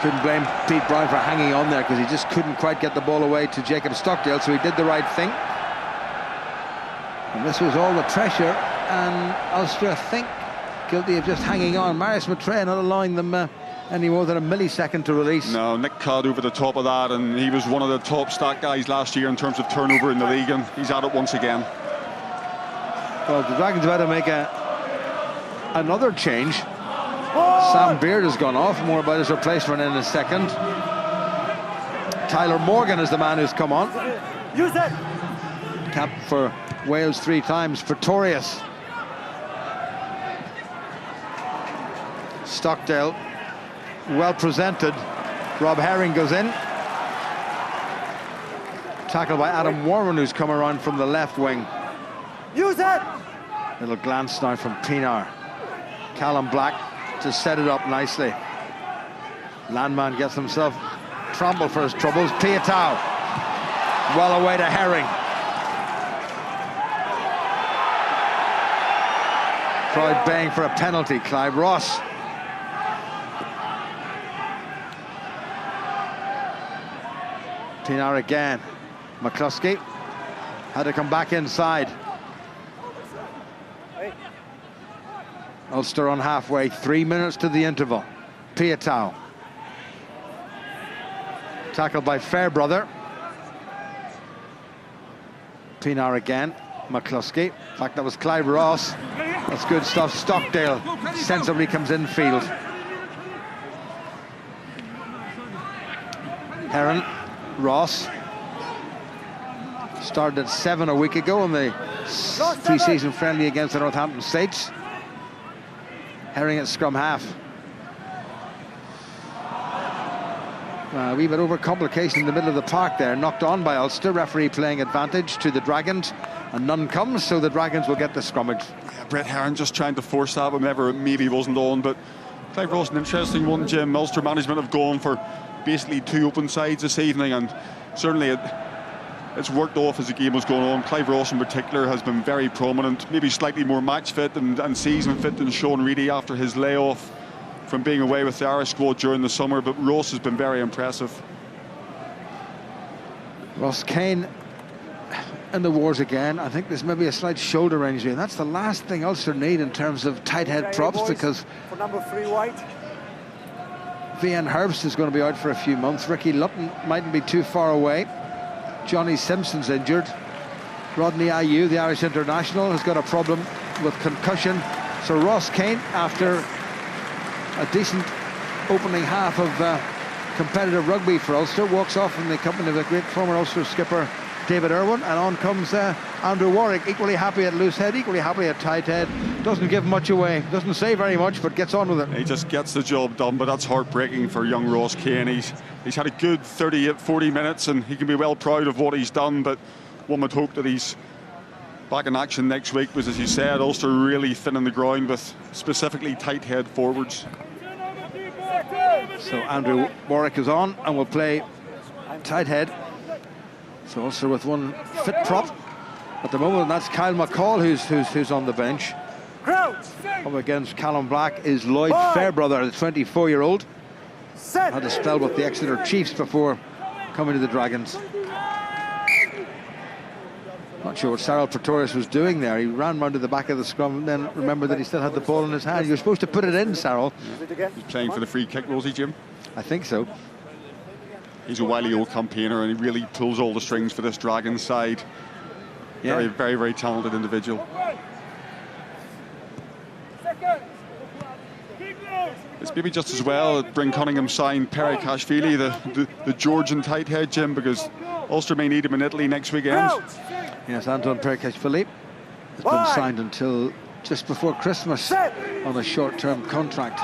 Couldn't blame Pete Brown for hanging on there because he just couldn't quite get the ball away to Jacob Stockdale, so he did the right thing. And this was all the pressure, and Ulster, I think, guilty of just hanging on. Marius Maitreya not allowing them any more than a millisecond to release. No, Nick Cudd over the top of that, and he was one of the top stat guys last year in terms of turnover in the league, and he's at it once again. Well, the Dragons about to make another change. Sam Beard has gone off. More about his replacement in a second. Tyler Morgan is the man who's come on. Use it. Cap for Wales 3 times. Pretorius. Stockdale. Well presented. Rob Herring goes in. Tackled by Adam Warren, who's come around from the left wing. Use it. Little glance now from Pienaar. Callum Black to set it up nicely. Landman gets himself trampled for his troubles. Pietau. Well away to Herring. Crowd baying for a penalty. Clive Ross. Pienaar again. McCluskey had to come back inside. Ulster on halfway, 3 minutes to the interval. Pietau. Tackled by Fairbrother. Pienaar again. McCluskey. In fact, that was Clive Ross. That's good stuff. Stockdale sensibly comes in field. Heron, Ross. Started at 7 a week ago in the pre-season friendly against the Northampton Saints. Herring at scrum half. A wee bit over complication in the middle of the park there. Knocked on by Ulster. Referee playing advantage to the Dragons. And none comes, so the Dragons will get the scrummage. Yeah, Brett Heron just trying to force that whenever it maybe wasn't on. But Clive Ross, an interesting one, Jim. Ulster management have gone for basically 2 open sides this evening. And certainly it's worked off as the game was going on. Clive Ross in particular has been very prominent, maybe slightly more match fit and season fit than Sean Reedy after his layoff from being away with the Irish squad during the summer, but Ross has been very impressive. Ross Kane in the wars again. I think there's maybe a slight shoulder injury, and that's the last thing Ulster need in terms of tight head props, because for number 3 white. VN Herbst is going to be out for a few months. Ricky Lutton mightn't be too far away. Johnny Simpson's injured. Rodney Ayew, the Irish international, has got a problem with concussion. So Ross Kane, after a decent opening half of competitive rugby for Ulster, walks off in the company of the great former Ulster skipper David Irwin, and on comes Andrew Warwick, equally happy at loose head, equally happy at tight head. Doesn't give much away, doesn't say very much, but gets on with it. He just gets the job done, but that's heartbreaking for young Ross Kane. He's had a good 40 minutes, and he can be well proud of what he's done, but one would hope that he's back in action next week, because as you said, Ulster really thinning the ground with specifically tight head forwards. So Andrew Warwick is on and will play tight head. So Ulster with one fit prop at the moment, and that's Kyle McCall who's on the bench. Up against Callum Black is Lloyd Fairbrother, the 24-year-old. Had a spell with the Exeter Chiefs before coming to the Dragons. Not sure what Cyril Pretorius was doing there. He ran round to the back of the scrum and then remembered that he still had the ball in his hand. You're supposed to put it in, Cyril. He's playing for the free kick, was he, Jim? I think so. He's a wily old campaigner, and he really pulls all the strings for this Dragons side. Yeah. Very, very, very talented individual. It's maybe just as well that Bryn Cunningham signed Perry Kashvili, the Georgian tight head, Jim, because Ulster may need him in Italy next weekend. Yes, Anton Perkashvili has been signed until just before Christmas on a short-term contract.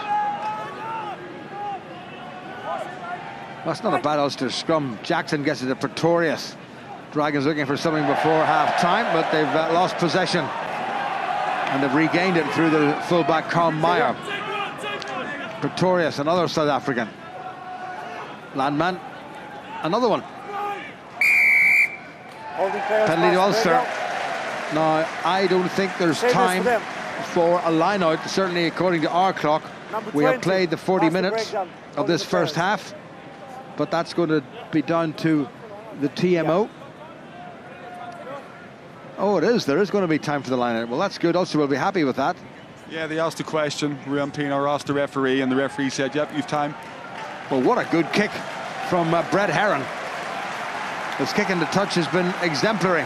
That's not a bad Ulster scrum. Jackson gets it to Pretorius. Dragons looking for something before half-time, but they've lost possession. And they've regained it through the fullback, Carl Meyer. Pretorius, another South African. Landman, another one. Penalty to Ulster. Now, I don't think there's time for a line-out, certainly according to our clock. We have played the 40 minutes of this first half, but that's going to be down to the TMO. Oh, it is. There is going to be time for the line-out. Well, that's good. Ulster will be happy with that. Yeah, they asked a question. Ruan Pienaar asked the referee, and the referee said, yep, you've time. Well, what a good kick from Brett Heron. His kick in the touch has been exemplary.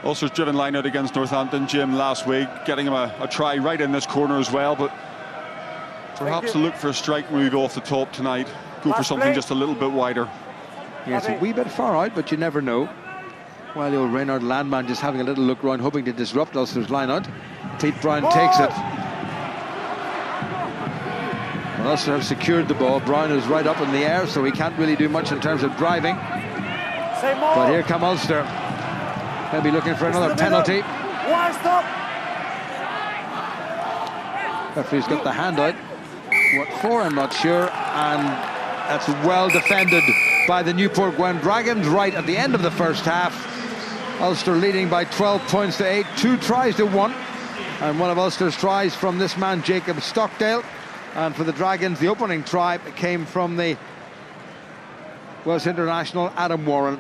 Ulster's driven line out against Northampton, Jim, last week, getting him a try right in this corner as well, but perhaps to look for a strike move off the top tonight. Go for something just a little bit wider. Yes, a wee bit far out, but you never know. While the old Reynard Landman just having a little look round, hoping to disrupt Ulster's line-out. Pete Brown takes it. Well, Ulster have secured the ball. Brown is right up in the air, so he can't really do much in terms of driving. But here come Ulster. They'll be looking for another penalty. Referee's got the hand out. What for, I'm not sure. And that's well defended by the Newport Gwent Dragons right at the end of the first half. Ulster leading by 12 points to 8, 2 tries to 1. And one of Ulster's tries from this man, Jacob Stockdale. And for the Dragons, the opening try came from the Welsh international Adam Warren.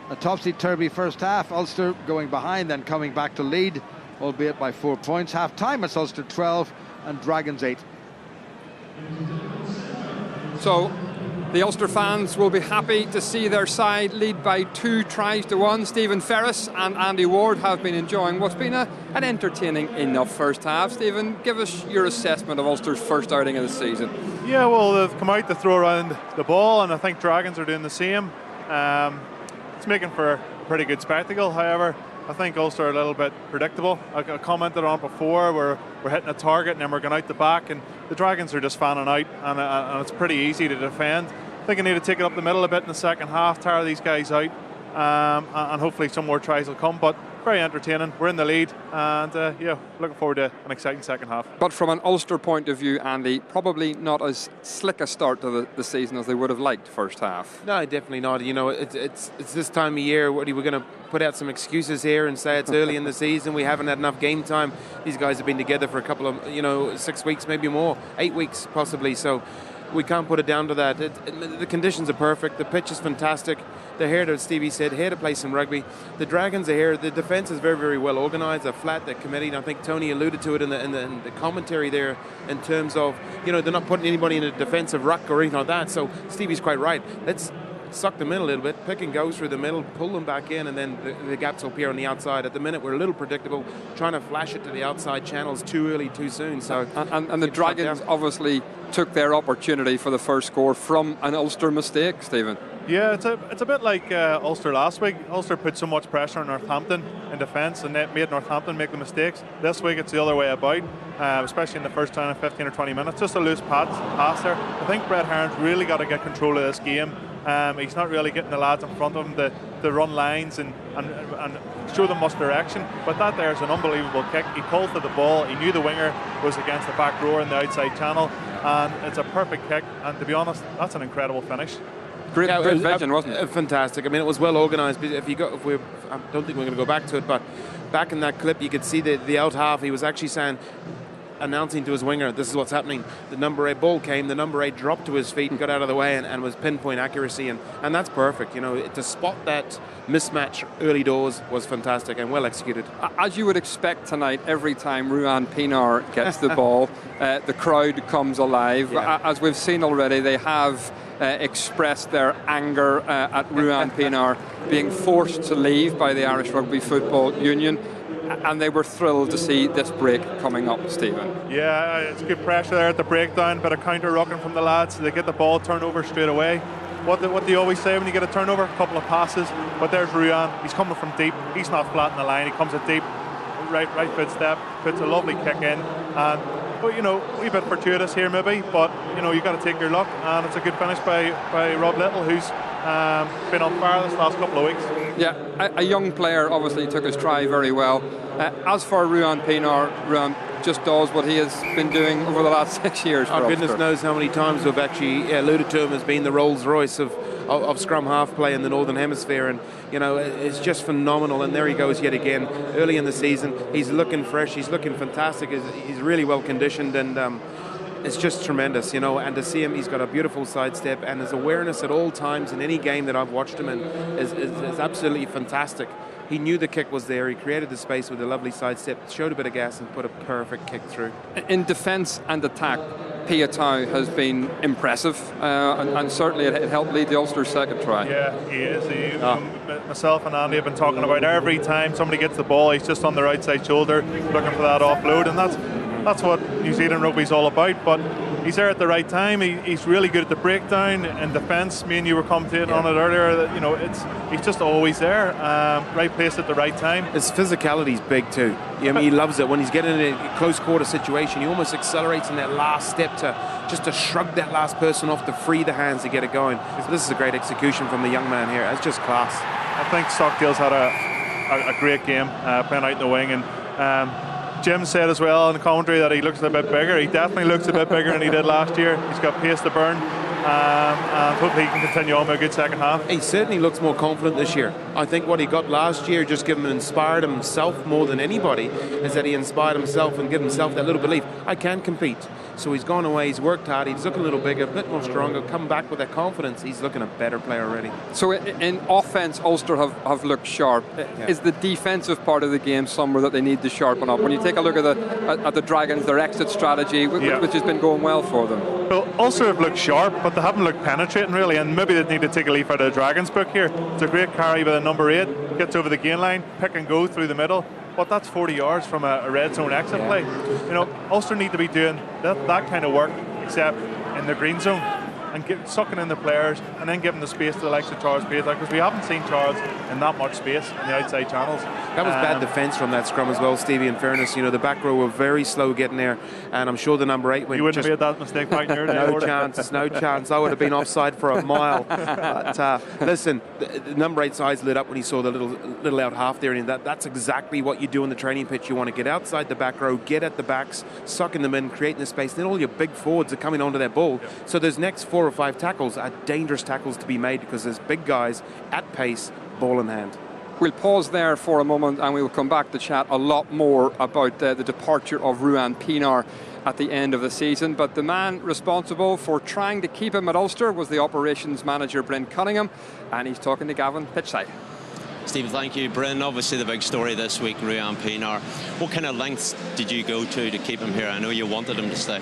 A topsy-turvy first half. Ulster going behind, then coming back to lead, albeit by 4 points. Half-time, it's Ulster 12 and Dragons 8. So the Ulster fans will be happy to see their side lead by 2-1. Stephen Ferris and Andy Ward have been enjoying what's been an entertaining enough first half. Stephen, give us your assessment of Ulster's first outing of the season. Yeah, well, they've come out to throw around the ball, and I think Dragons are doing the same. It's making for a pretty good spectacle. However, I think Ulster are a little bit predictable. I commented on it before, we're hitting a target and then we're going out the back, and the Dragons are just fanning out, and it's pretty easy to defend. I think I need to take it up the middle a bit in the second half, tire these guys out, and hopefully some more tries will come. But very entertaining. We're in the lead, and yeah, looking forward to an exciting second half. But from an Ulster point of view, Andy, probably not as slick a start to the season as they would have liked first half. No, definitely not. You know, it's this time of year. We're going to put out some excuses here and say it's early in the season. We haven't had enough game time. These guys have been together for a couple of, 6 weeks, maybe more, 8 weeks possibly. So we can't put it down to that. The conditions are perfect. The pitch is fantastic. They're here, as Stevie said, here to play some rugby. The Dragons are here. The defence is very, very well organised. They're flat. They're committed. I think Tony alluded to it in the commentary there, in terms of, they're not putting anybody in a defensive ruck or anything like that. So Stevie's quite right. Let's suck them in a little bit, pick and go through the middle, pull them back in, and then the gaps will appear on the outside. At the minute, we're a little predictable, trying to flash it to the outside channels too early, too soon. So and the Dragons obviously took their opportunity for the first score from an Ulster mistake, Stephen. Yeah, it's a bit like Ulster last week. Ulster put so much pressure on Northampton in defence, and that made Northampton make the mistakes. This week it's the other way about, especially in the first 10 or 15 or 20 minutes. Just a loose pass there. I think Brett Heron's really got to get control of this game. He's not really getting the lads in front of him to run lines and show them much direction. But that there is an unbelievable kick. He called for the ball. He knew the winger was against the back row in the outside channel, and it's a perfect kick. And to be honest, that's an incredible finish. Great vision, wasn't it? Fantastic. I mean, it was well organised. I don't think we're going to go back to it, but back in that clip, you could see the out half. He was actually announcing to his winger, this is what's happening. The number 8 ball came, the number 8 dropped to his feet and got out of the way, and was pinpoint accuracy, and that's perfect. To spot that mismatch early doors was fantastic and well executed. As you would expect tonight, every time Ruan Pinar gets the ball, the crowd comes alive. Yeah. As we've seen already, they have expressed their anger at Ruan Pinar being forced to leave by the Irish Rugby Football Union. And they were thrilled to see this break coming up, Stephen. Yeah, it's good pressure there at the breakdown, bit of counter-rucking from the lads. They get the ball turnover straight away. What do you always say when you get a turnover? A couple of passes. But there's Ruan. He's coming from deep. He's not flat in the line. He comes at deep, right foot step, puts a lovely kick in. And a wee bit fortuitous here maybe, but you've got to take your luck, and it's a good finish by Rob Little, who's been on fire this last couple of weeks. Yeah, a young player obviously took his try very well. As for Ruan Pinar, Ruan just does what he has been doing over the last 6 years. Oh, goodness knows how many times we've actually alluded to him as being the Rolls Royce of scrum half play in the Northern Hemisphere, and it's just phenomenal. And there he goes yet again early in the season. He's looking fresh, he's looking fantastic, he's really well conditioned, and it's just tremendous, and to see him, he's got a beautiful sidestep, and his awareness at all times in any game that I've watched him in is absolutely fantastic. He knew the kick was there, he created the space with a lovely sidestep, showed a bit of gas and put a perfect kick through. In defence and attack, Piatau has been impressive, and certainly it helped lead the Ulster second try. Yeah, he is. Myself and Andy have been talking about every time somebody gets the ball, he's just on their outside shoulder looking for that offload, and that's what New Zealand rugby's all about. But he's there at the right time. He's really good at the breakdown and defence. Me and you were commentating on it earlier. He's just always there, right place at the right time. His physicality's big too. He loves it when he's getting in a close quarter situation. He almost accelerates in that last step to shrug that last person off, to free the hands to get it going. So this is a great execution from the young man here. It's just class. I think Stockdale's had a great game playing out in the wing, and Jim said as well in the commentary that he looks a bit bigger. He definitely looks a bit bigger than he did last year. He's got pace to burn, and hopefully he can continue on with a good second half. He certainly looks more confident this year. I think what he got last year just inspired himself more than anybody, is that he inspired himself and given himself that little belief, I can compete. So he's gone away, he's worked hard, he's looking a little bigger, a bit more stronger, come back with that confidence. He's looking a better player already. So in offence, Ulster have looked sharp. Yeah. Is the defensive part of the game somewhere that they need to sharpen up? When you take a look at the Dragons, their exit strategy, which has been going well for them. Well, Ulster have looked sharp, but they haven't looked penetrating really, and maybe they need to take a leaf out of the Dragons book here. It's a great carry by the number 8, gets over the gain line, pick and go through the middle. But that's 40 yards from a red zone exit play. You know, Ulster need to be doing that kind of work, except in the green zone, and sucking in the players, and then giving the space to the likes of Charles Payton, because we haven't seen Charles in that much space in the outside channels. That was bad defence from that scrum as well, Stevie, in fairness. You know, the back row were very slow getting there, and I'm sure the number 8 went. You wouldn't have made that mistake back in your day. No chance. I would have been offside for a mile. But listen, the number 8's eyes lit up when he saw the little out half there, and that's exactly what you do on the training pitch. You want to get outside the back row, get at the backs, sucking them in, creating the space. Then all your big forwards are coming onto that ball. Yeah. So those next 4 or 5 tackles are dangerous tackles to be made, because there's big guys at pace, ball in hand. We'll pause there for a moment and we'll come back to chat a lot more about the departure of Ruan Pienaar at the end of the season. But the man responsible for trying to keep him at Ulster was the operations manager, Bryn Cunningham, and he's talking to Gavin pitchside. Stephen, thank you. Bryn, obviously the big story this week, Ruan Pienaar. What kind of lengths did you go to keep him here? I know you wanted him to stay.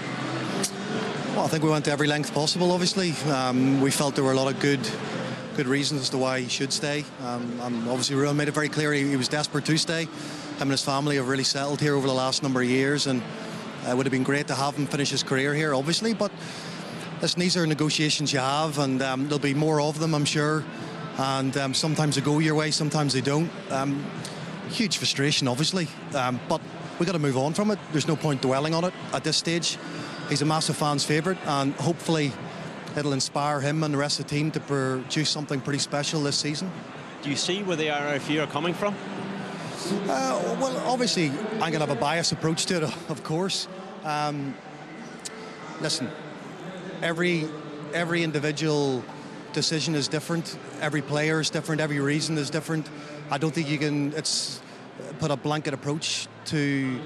Well, I think we went to every length possible, obviously. We felt there were a lot of good reasons as to why he should stay. And obviously Ruan made it very clear he was desperate to stay. Him and his family have really settled here over the last number of years, and it would have been great to have him finish his career here, obviously. But listen, these are negotiations you have, and there'll be more of them, I'm sure. And sometimes they go your way, sometimes they don't. Huge frustration, obviously. But we've got to move on from it. There's no point dwelling on it at this stage. He's a massive fan's favourite, and hopefully it'll inspire him and the rest of the team to produce something pretty special this season. Do you see where the RFU are coming from? Well, obviously, I'm going to have a biased approach to it, of course. Listen, every individual decision is different. Every player is different. Every reason is different. I don't think you can put a blanket approach to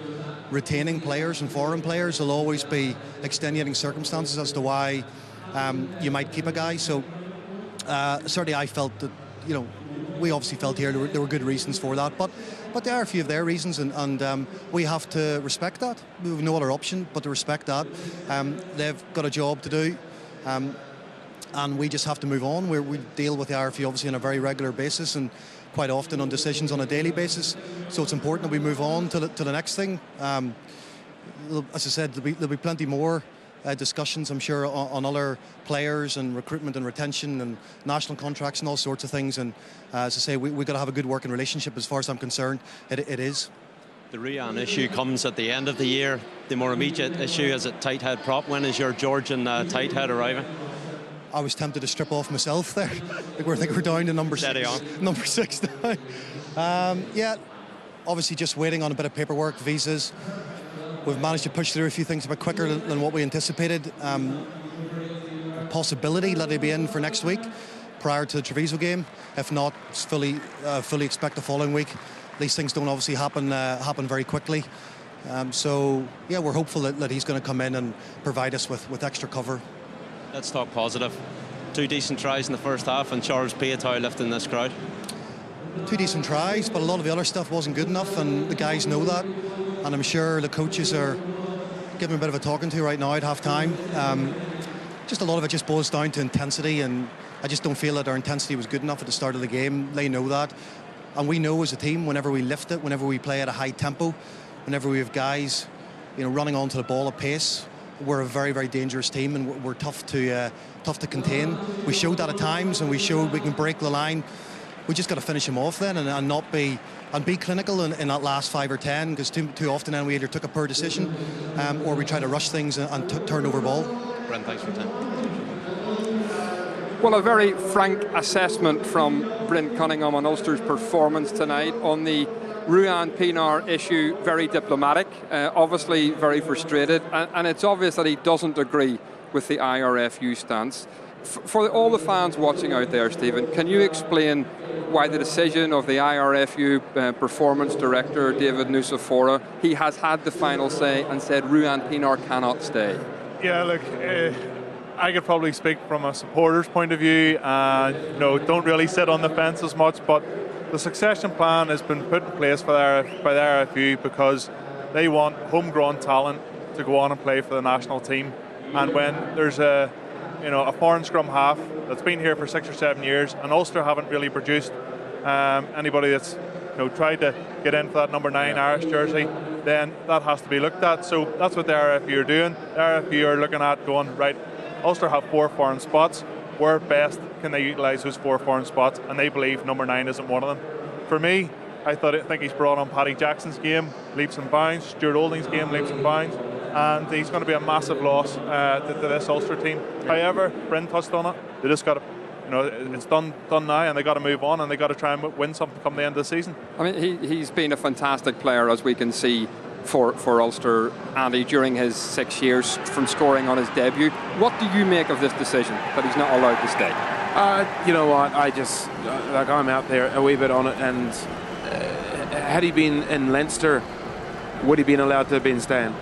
retaining players and foreign players. There'll always be extenuating circumstances as to why you might keep a guy. So certainly I felt that, you know, we obviously felt here there were good reasons for that, but there are a few of their reasons, and we have to respect that. We have no other option but to respect that. They've got a job to do, and we just have to move on. We deal with the RFU obviously on a very regular basis, and quite often on decisions on a daily basis. So it's important that we move on to the next thing. As I said, there'll be plenty more discussions, I'm sure, on other players and recruitment and retention and national contracts and all sorts of things. And as I say, we've got to have a good working relationship. As far as I'm concerned, it is. The Ruan issue comes at the end of the year. The more immediate issue is at tight head prop. When is your Georgian tight head arriving? I was tempted to strip off myself there. I think we're down to number 6. Number 6 now. Yeah, obviously just waiting on a bit of paperwork, visas. We've managed to push through a few things a bit quicker than what we anticipated. Possibility let it be in for next week, prior to the Treviso game. If not, it's fully expect the following week. These things don't obviously happen very quickly. So yeah, we're hopeful that he's going to come in and provide us with extra cover. Let's talk positive. 2 decent tries in the first half, and Charles Payton lifting this crowd. 2 decent tries, but a lot of the other stuff wasn't good enough, and the guys know that. And I'm sure the coaches are giving a bit of a talking to right now at half-time. Just a lot of it just boils down to intensity, and I just don't feel that our intensity was good enough at the start of the game. They know that. And we know as a team, whenever we lift it, whenever we play at a high tempo, whenever we have guys, you know, running onto the ball at pace, we're a very, very dangerous team, and we're tough to contain. We showed that at times, and we showed we can break the line. We just got to finish him off then, and not be clinical in that last 5 or 10, because too often then we either took a poor decision or we try to rush things and turn over ball. Brent, thanks for your time. Well, a very frank assessment from Bryn Cunningham on Ulster's performance tonight. On the Ruan Pienaar issue, very diplomatic, obviously very frustrated, and it's obvious that he doesn't agree with the IRFU stance. For all the fans watching out there, Stephen, can you explain why the decision of the IRFU performance director, David Nusafora, he has had the final say and said Ruan Pienaar cannot stay? Yeah, look, I could probably speak from a supporter's point of view, and don't really sit on the fence as much, but the succession plan has been put in place by the IRFU because they want homegrown talent to go on and play for the national team. And when there's a foreign scrum half that's been here for 6 or 7 years, and Ulster haven't really produced anybody that's tried to get in for that number 9 Irish jersey, then that has to be looked at. So that's what the RFU are doing. The RFU are looking at going, right, Ulster have 4 foreign spots. Where best can they utilise those 4 foreign spots? And they believe number 9 isn't one of them. For me, I think he's brought on Paddy Jackson's game, leaps and bounds, Stuart Olding's game, leaps and bounds, and he's going to be a massive loss to this Ulster team. However, Bryn touched on it. They just got to, it's done now, and they got to move on, and they got to try and win something come the end of the season. I mean, he's been a fantastic player, as we can see, for Ulster, Andy, during his 6 years from scoring on his debut. What do you make of this decision that he's not allowed to stay? You know what? I just I'm out there a wee bit on it, and had he been in Leinster, would he been allowed to have been staying?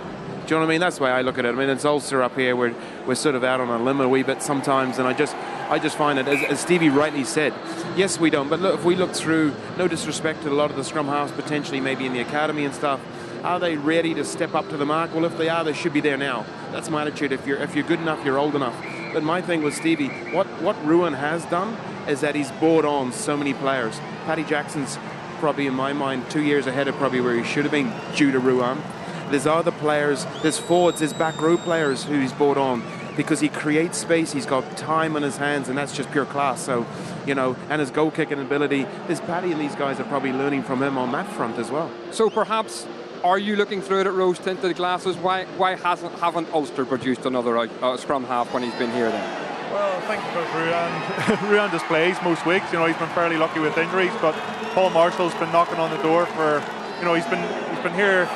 Do you know what I mean? That's the way I look at it. I mean, it's Ulster up here. We're sort of out on a limb a wee bit sometimes, and I just find it, as Stevie rightly said, yes, we don't. But look, if we look through, no disrespect to a lot of the scrum halves, potentially maybe in the academy and stuff, are they ready to step up to the mark? Well, if they are, they should be there now. That's my attitude. If you're good enough, you're old enough. But my thing with Stevie, what Ruan has done is that he's brought on so many players. Paddy Jackson's probably, in my mind, 2 years ahead of probably where he should have been due to Ruan. There's other players, there's forwards, there's back row players who he's brought on because he creates space, he's got time on his hands, and that's just pure class. So, and his goal kicking ability, there's Paddy and these guys are probably learning from him on that front as well. So perhaps, are you looking through it at rose-tinted glasses? Why haven't Ulster produced another scrum half when he's been here then? Well, I think about Ruan. Ruan just plays most weeks. He's been fairly lucky with injuries, but Paul Marshall's been knocking on the door for, he's been here,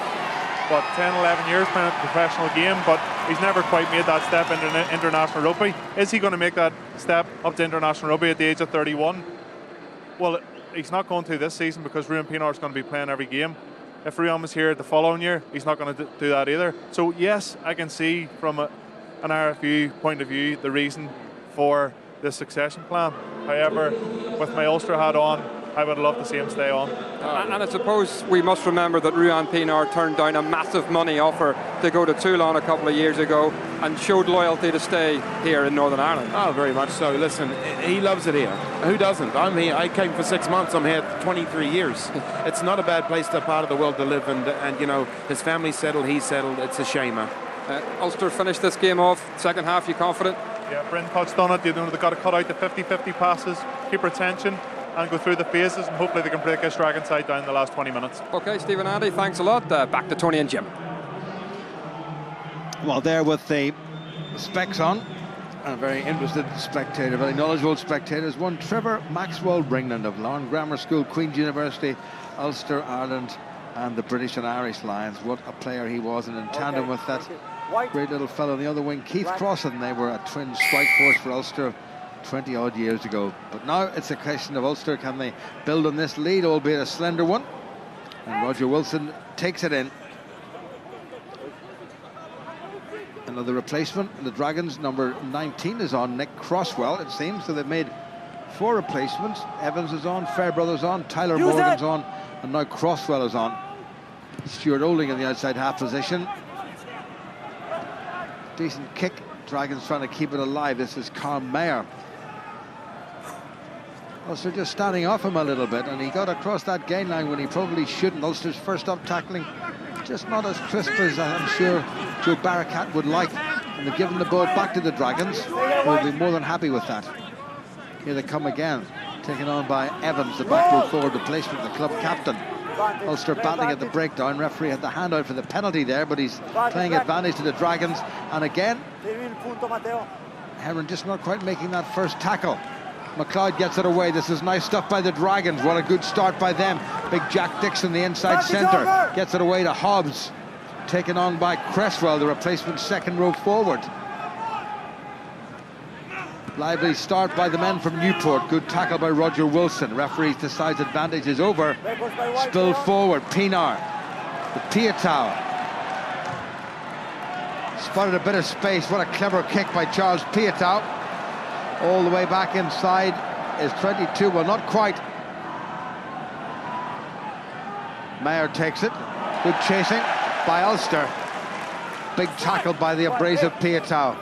10, 11 years playing a professional game, but he's never quite made that step into international rugby. Is he going to make that step up to international rugby at the age of 31? Well, he's not going to this season because Ruan Pienaar is going to be playing every game. If Ruan was here the following year, he's not going to do that either. So yes, I can see from an RFU point of view the reason for this succession plan. However, with my Ulster hat on, I would love to see him stay on. And I suppose we must remember that Ruan Pienaar turned down a massive money offer to go to Toulon a couple of years ago and showed loyalty to stay here in Northern Ireland. Oh, very much so. Listen, he loves it here. Who doesn't? I'm here. I came for 6 months. I'm here 23 years. It's not a bad place, to part of the world to live, and his family's settled, he's settled. It's a shame. Ulster finished this game off. Second half, you confident? Yeah, Bryn touched on it. They've got to cut out the 50-50 passes, keep retention, and go through the phases, and hopefully they can break this Dragon side down in the last 20 minutes. Okay, Stephen, Andy, thanks a lot. Back to Tony and Jim. Well, there with the specs on, a very interested spectator, very knowledgeable spectators. One Trevor Maxwell Ringland of Larne Grammar School, Queen's University, Ulster, Ireland, and the British and Irish Lions. What a player he was, and in tandem with that great little fellow on the other wing, Keith Crossan. They were a twin strike force for Ulster 20 odd years ago. But now it's a question of Ulster, can they build on this lead, albeit a slender one? And Roger Wilson takes it in. Another replacement. The Dragons, number 19 is on, Nick Crosswell, it seems. So they've made 4 replacements. Evans is on, Fairbrother's on, Tyler Morgan's on, and now Crosswell is on. Stuart Olding in the outside half position. Decent kick. Dragons trying to keep it alive. This is Carl Mayer. Ulster just standing off him a little bit, and he got across that gain line when he probably shouldn't. Ulster's first up tackling just not as crisp as I'm sure Joe Barakat would like. And they've given the ball back to the Dragons, who will be more than happy with that. Here they come again, taken on by Evans, the back row forward replacement, the club captain. Ulster battling at the breakdown. Referee had the hand out for the penalty there, but he's playing advantage to the Dragons. And again, Heron just not quite making that first tackle. McLeod gets it away. This is nice stuff by the Dragons. What a good start by them. Big Jack Dixon, the inside centre, gets it away to Hobbs. Taken on by Cresswell, the replacement second row forward. Lively start by the men from Newport. Good tackle by Roger Wilson. Referee decides advantage is over. Spill forward. Pienaar. The Piatow. Spotted a bit of space. What a clever kick by Charles Piatow. All the way back inside is 22. Well, not quite. Mayer takes it. Good chasing by Ulster. Big tackle by the abrasive Piatow.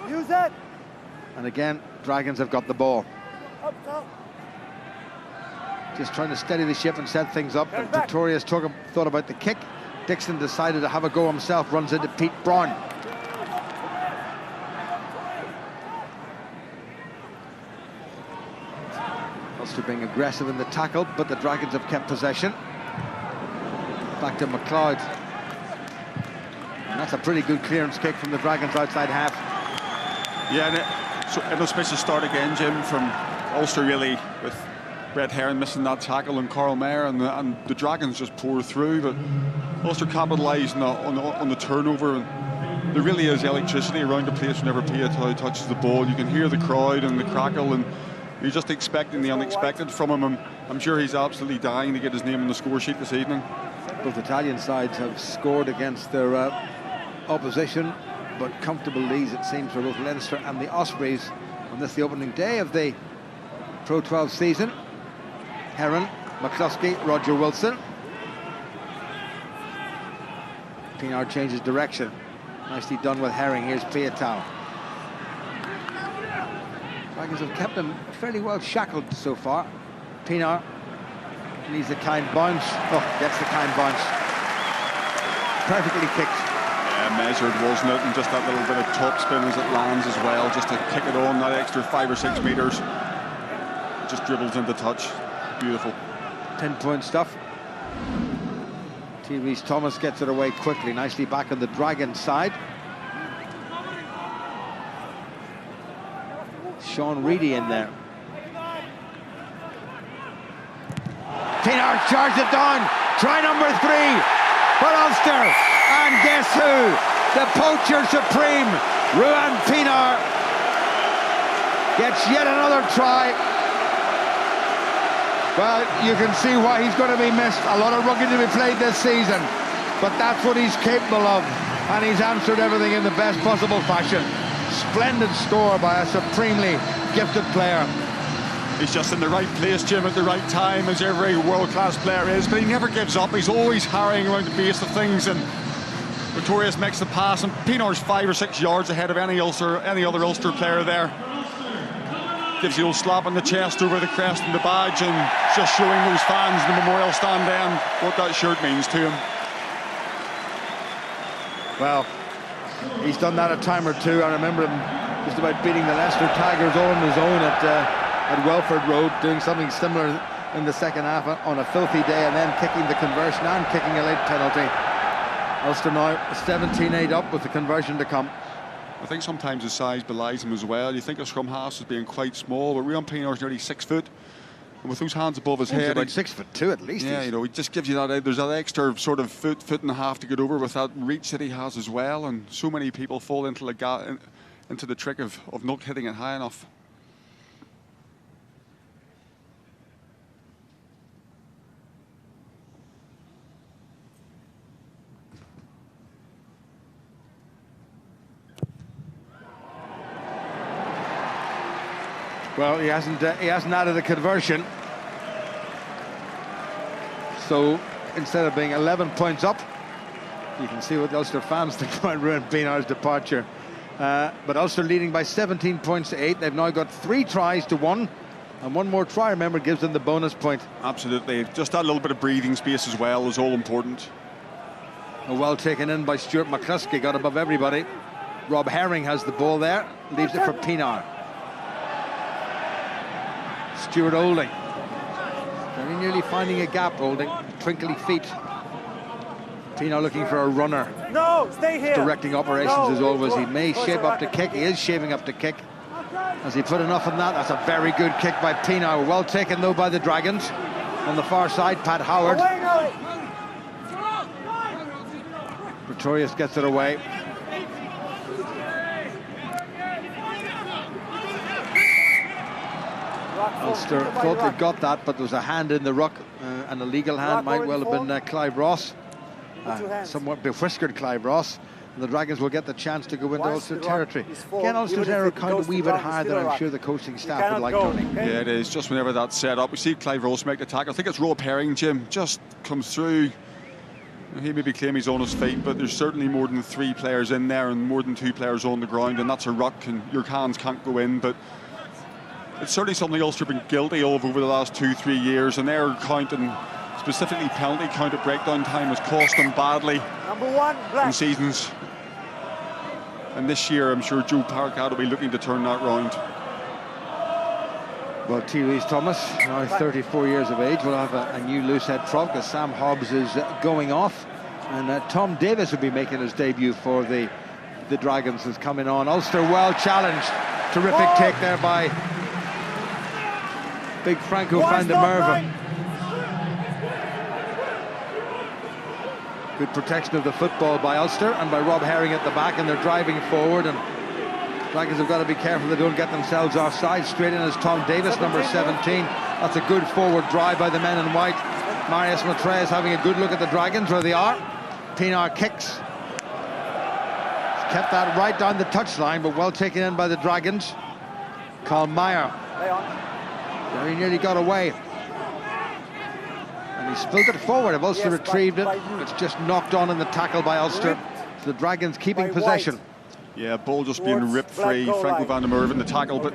Use it. And again, Dragons have got the ball. Up top. Just trying to steady the ship and set things up. And Pretorius thought about the kick. Dixon decided to have a go himself. Runs into Pete Brown. Ulster being aggressive in the tackle, but the Dragons have kept possession. Back to McLeod. And that's a pretty good clearance kick from the Dragons outside half. Yeah, and so it'll space to start again, Jim, from Ulster really, with Brett Heron missing that tackle and Carl Mayer, and the Dragons just pour through, but Ulster capitalised on the turnover, and there really is electricity around the place whenever Piatow touches the ball. You can hear the crowd and the crackle, and you're just expecting the unexpected from him. I'm sure he's absolutely dying to get his name on the score sheet this evening. Both Italian sides have scored against their opposition, but comfortable leads, it seems, for both Leinster and the Ospreys on this, the opening day of the Pro 12 season. Heron, McCluskey, Roger Wilson. Pienaar changes direction. Nicely done with Herring. Here's Piatow. Dragons have kept him fairly well shackled so far. Pienaar needs a kind bounce. Oh, gets the kind bounce. Perfectly kicked. Measured, wasn't it? And just that little bit of top spin as it lands as well, just to kick it on that extra 5 or 6 metres. Just dribbles into touch. Beautiful. Pinpoint stuff. T. Reese Thomas gets it away quickly. Nicely back on the Dragon side. Sean Reedy in there. Pienaar charged it down. Try number 3 for Ulster. And guess who? The poacher supreme, Ruan Pienaar, gets yet another try. Well, you can see why he's going to be missed. A lot of rugby to be played this season, but that's what he's capable of, and he's answered everything in the best possible fashion. Splendid score by a supremely gifted player. He's just in the right place, Jim, at the right time, as every world-class player is, but he never gives up. He's always harrying around the base of things, and Pretorius makes the pass, and Pienaar's 5 or 6 yards ahead of any other Ulster player there. Gives the old slap on the chest over the crest and the badge, and just showing those fans in the memorial stand then what that shirt means to him. Well, he's done that a time or two. I remember him just about beating the Leicester Tigers all on his own at Welford Road, doing something similar in the second half on a filthy day, and then kicking the conversion and kicking a late penalty. Ulster now 17-8 up with the conversion to come. I think sometimes his size belies him as well. You think of scrum halves as being quite small, but Ruan Pienaar's nearly 6 foot. And with those hands above his head... about 6'2" at least. Yeah, you know, he just gives you that... There's that extra sort of foot and a half to get over with that reach that he has as well. And so many people fall into the trick of not hitting it high enough. Well, he hasn't added a conversion. So instead of being 11 points up, you can see what the Ulster fans think about Ruan Pienaar's departure. But Ulster leading by 17 points to 8. They've now got 3 tries to 1. And one more try, remember, gives them the bonus point. Absolutely. Just that little bit of breathing space as well is all important. Well taken in by Stuart McCluskey, got above everybody. Rob Herring has the ball there, leaves it for Pienaar. Stuart Olding, very nearly finding a gap. Olding, twinkly feet. Pienaar looking for a runner. No, stay here. Directing operations as always. He may shape up to kick. He is shaving up to kick. Has he put enough on that? That's a very good kick by Pienaar. Well taken though by the Dragons. On the far side, Pat Howard. Pretorius gets it away. Ulster thought they'd got that, but there was a hand in the ruck, an illegal hand. Might well have been Clive Ross, somewhat bewhiskered Clive Ross. And the Dragons will get the chance to go into Ulster territory. Again, Ulster's error count a wee bit higher than I'm sure the coaching staff would like, Tony. Yeah, it is. Just whenever that's set up, we see Clive Ross make the tackle. I think it's Rob Herring, Jim, just comes through. He maybe claim he's on his feet, but there's certainly more than 3 players in there and more than 2 players on the ground, and that's a ruck, and your hands can't go in. But it's certainly something Ulster have been guilty of over the last 2-3 years, and error count, and specifically penalty count at breakdown time, has cost them badly in seasons. And this year, I'm sure Joe Parkett will be looking to turn that round. Well, T. Rees Thomas, now 34 years of age, will have a new loosehead prop because Sam Hobbs is going off. And Tom Davis will be making his debut for the Dragons, is coming on. Ulster well challenged. Terrific take there by big Franco van der Merwe. Good protection of the football by Ulster and by Rob Herring at the back, and they're driving forward, and Dragons have got to be careful they don't get themselves offside. Straight in is Tom Davis, number 17. That's a good forward drive by the men in white. Marius Matre is having a good look at the Dragons, where they are. Pienaar kicks. He's kept that right down the touchline, but well taken in by the Dragons. Carl Meyer very nearly got away. And he spilled it forward. If Ulster retrieved it, it's just knocked on in the tackle by Ulster. So the Dragons keeping possession. Yeah, ball just being ripped free. Franco van der Merwe in the tackle, but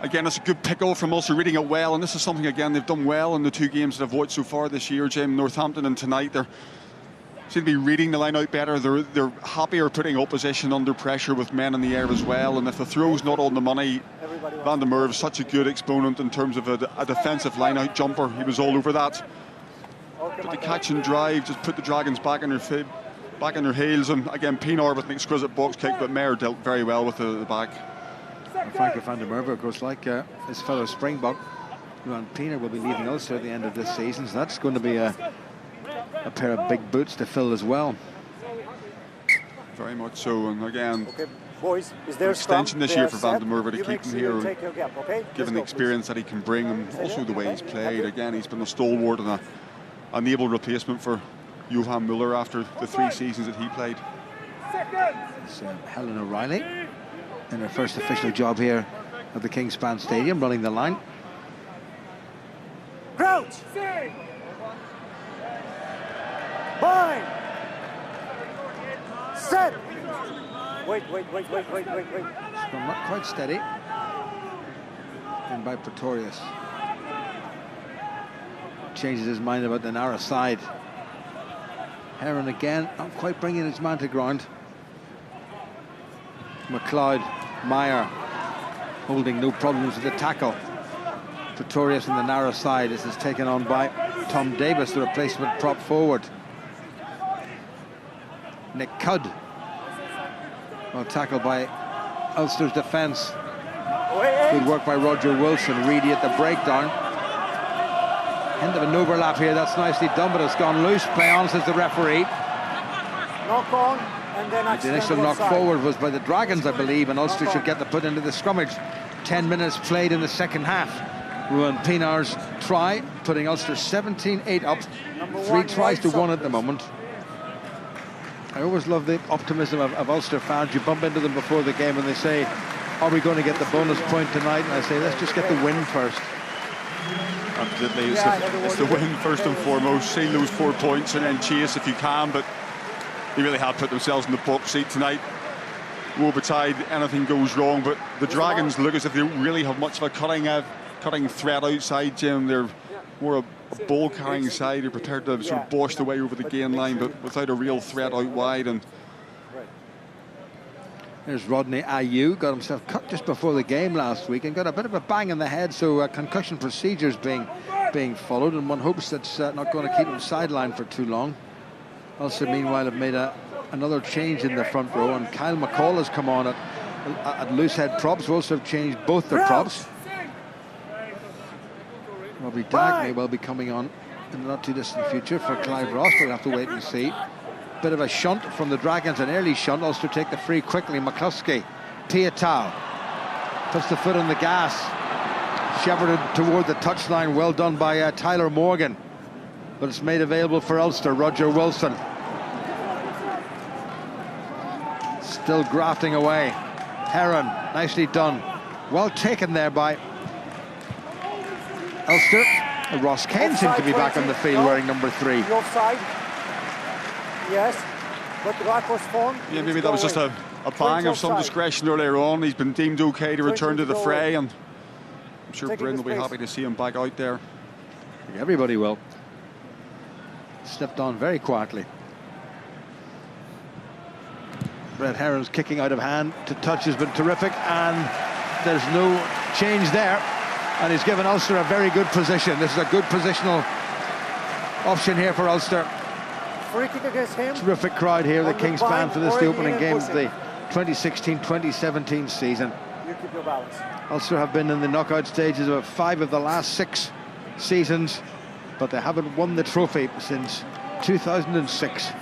again, it's a good pick-off from Ulster, reading it well, and this is something, again, they've done well in the 2 games that I've watched so far this year, Jim. Northampton and tonight, they seem to be reading the line out better. They're happier putting opposition under pressure with men in the air as well, and if the throw's not on the money, Van der Merwe is such a good exponent in terms of a defensive line-out jumper. He was all over that. But the catch and drive just put the Dragons back in their heels, and again, Pienaar with an exquisite box kick, but Mayer dealt very well with the back. Franco van der Merwe, of course, like his fellow Springbok, Johan Pienaar, will be leaving Ulster at the end of this season, so that's going to be a pair of big boots to fill as well. Very much so, and again, boys, is there extension this year for Van der Merwe to keep him here, gap, okay? given the experience that he can bring, and also the way he's played. Again, he's been a stalwart and an able replacement for Johan Muller after the 3 seasons that he played. It's Helen O'Reilly in her first official job here at the Kingspan Stadium, running the line. Crouch! Bind! Set! Wait. It's not quite steady. And by Pretorius. Changes his mind about the narrow side. Heron again, not quite bringing his man to ground. McLeod, Meyer, holding no problems with the tackle. Pretorius on the narrow side. This is taken on by Tom Davis, the replacement prop forward. Nick Cudd. Well tackled by Ulster's defence. Good work by Roger Wilson. Reedy at the breakdown. End of an overlap here. That's nicely done, but it's gone loose. Play on, says the referee. Knock on, and then the initial knock forward was by the Dragons, I believe, and Ulster should get the put into the scrummage. 10 minutes played in the second half. Ruan Pienaar's try, putting Ulster 17-8 up. 3 tries to 1 at the moment. I always love the optimism of Ulster fans. You bump into them before the game and they say, are we going to get the bonus point tonight? And I say, let's just get the win first. Absolutely, it's the win first and foremost. See those 4 points and then chase if you can, but they really have put themselves in the box seat tonight. Woe betide anything goes wrong, but the Dragons look as if they don't really have much of a cutting threat outside, Jim. They're more a ball-carrying side. They're prepared to sort of bosh their way over the gain line, but without a real threat out wide. And there's Rodney Ayew, got himself cut just before the game last week and got a bit of a bang in the head, so concussion procedures being followed, and one hopes that's not going to keep him sidelined for too long. Ulster, meanwhile, have made another change in the front row, and Kyle McCall has come on at loosehead props. Ulster have changed both their props. Robbie Dagg may well be coming on in the not too distant future for Clive Ross. We'll have to wait and see. Bit of a shunt from the Dragons, an early shunt. Ulster take the free quickly. McCluskey, Pietau puts the foot on the gas. shepherded toward the touchline. Well done by Tyler Morgan. But it's made available for Ulster. Roger Wilson. Still grafting away. Heron, nicely done. Well taken there by Ulster. Ross Kane seems to be back on the field wearing number 3. Offside. Yes. But the back was phone. Yeah, maybe that was just a bang of some discretion earlier on. He's been deemed okay to return to the fray, and I'm sure Bryn will be happy to see him back out there. I think everybody will. Stepped on very quietly. Brett Heron's kicking out of hand to touch has been terrific, and there's no change there. And he's given Ulster a very good position. This is a good positional option here for Ulster. Free kick against him. Terrific crowd here, the Kingspan, for this, the opening game of the 2016-2017 season. You keep your balance. Ulster have been in the knockout stages of 5 of the last 6 seasons, but they haven't won the trophy since 2006.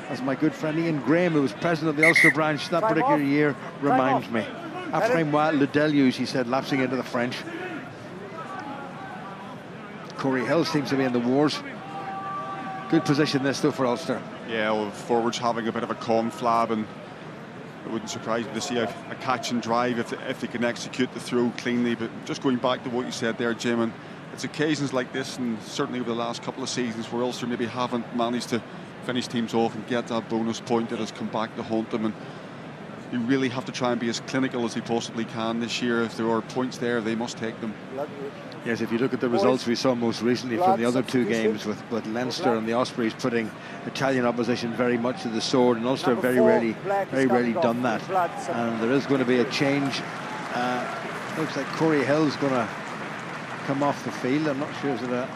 As my good friend Ian Graham, who was president of the Ulster branch that particular year, reminds me. Après-moi le déluge, he said, lapsing into the French. Corey Hill seems to be in the wars. Good position this, though, for Ulster. Yeah, well, forwards having a bit of a conflab, and it wouldn't surprise me to see a catch and drive if they can execute the throw cleanly. But just going back to what you said there, Jim, and it's occasions like this, and certainly over the last couple of seasons, where Ulster maybe haven't managed to finish teams off and get that bonus point that has come back to haunt them. And you really have to try and be as clinical as he possibly can this year. If there are points there, they must take them. Yes, if you look at the results we saw most recently from the other 2 games with Leinster and the Ospreys putting Italian opposition very much to the sword, and Ulster have very rarely done that. And there is going to be a change. Looks like Corey Hill's going to come off the field. I'm not sure, is it a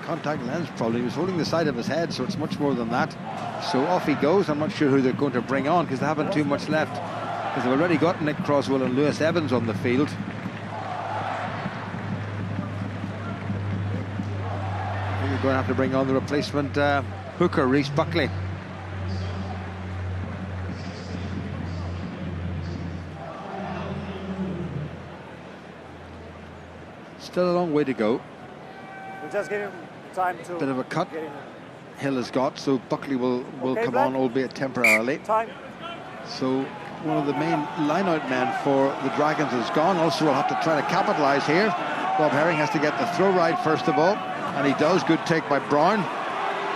contact lens probably? He was holding the side of his head, so it's much more than that. So off he goes. I'm not sure who they're going to bring on, because they haven't too much left, because they've already got Nick Croswell and Lewis Evans on the field. I think they're going to have to bring on the replacement hooker, Rhys Buckley. Still a long way to go. We'll just give him time to... Bit of a cut Hill has got, so Buckley will come on, albeit temporarily. So one of the main line-out men for the Dragons is gone. Ulster will have to try to capitalise here. Bob Herring has to get the throw right first of all, and he does. Good take by Brown,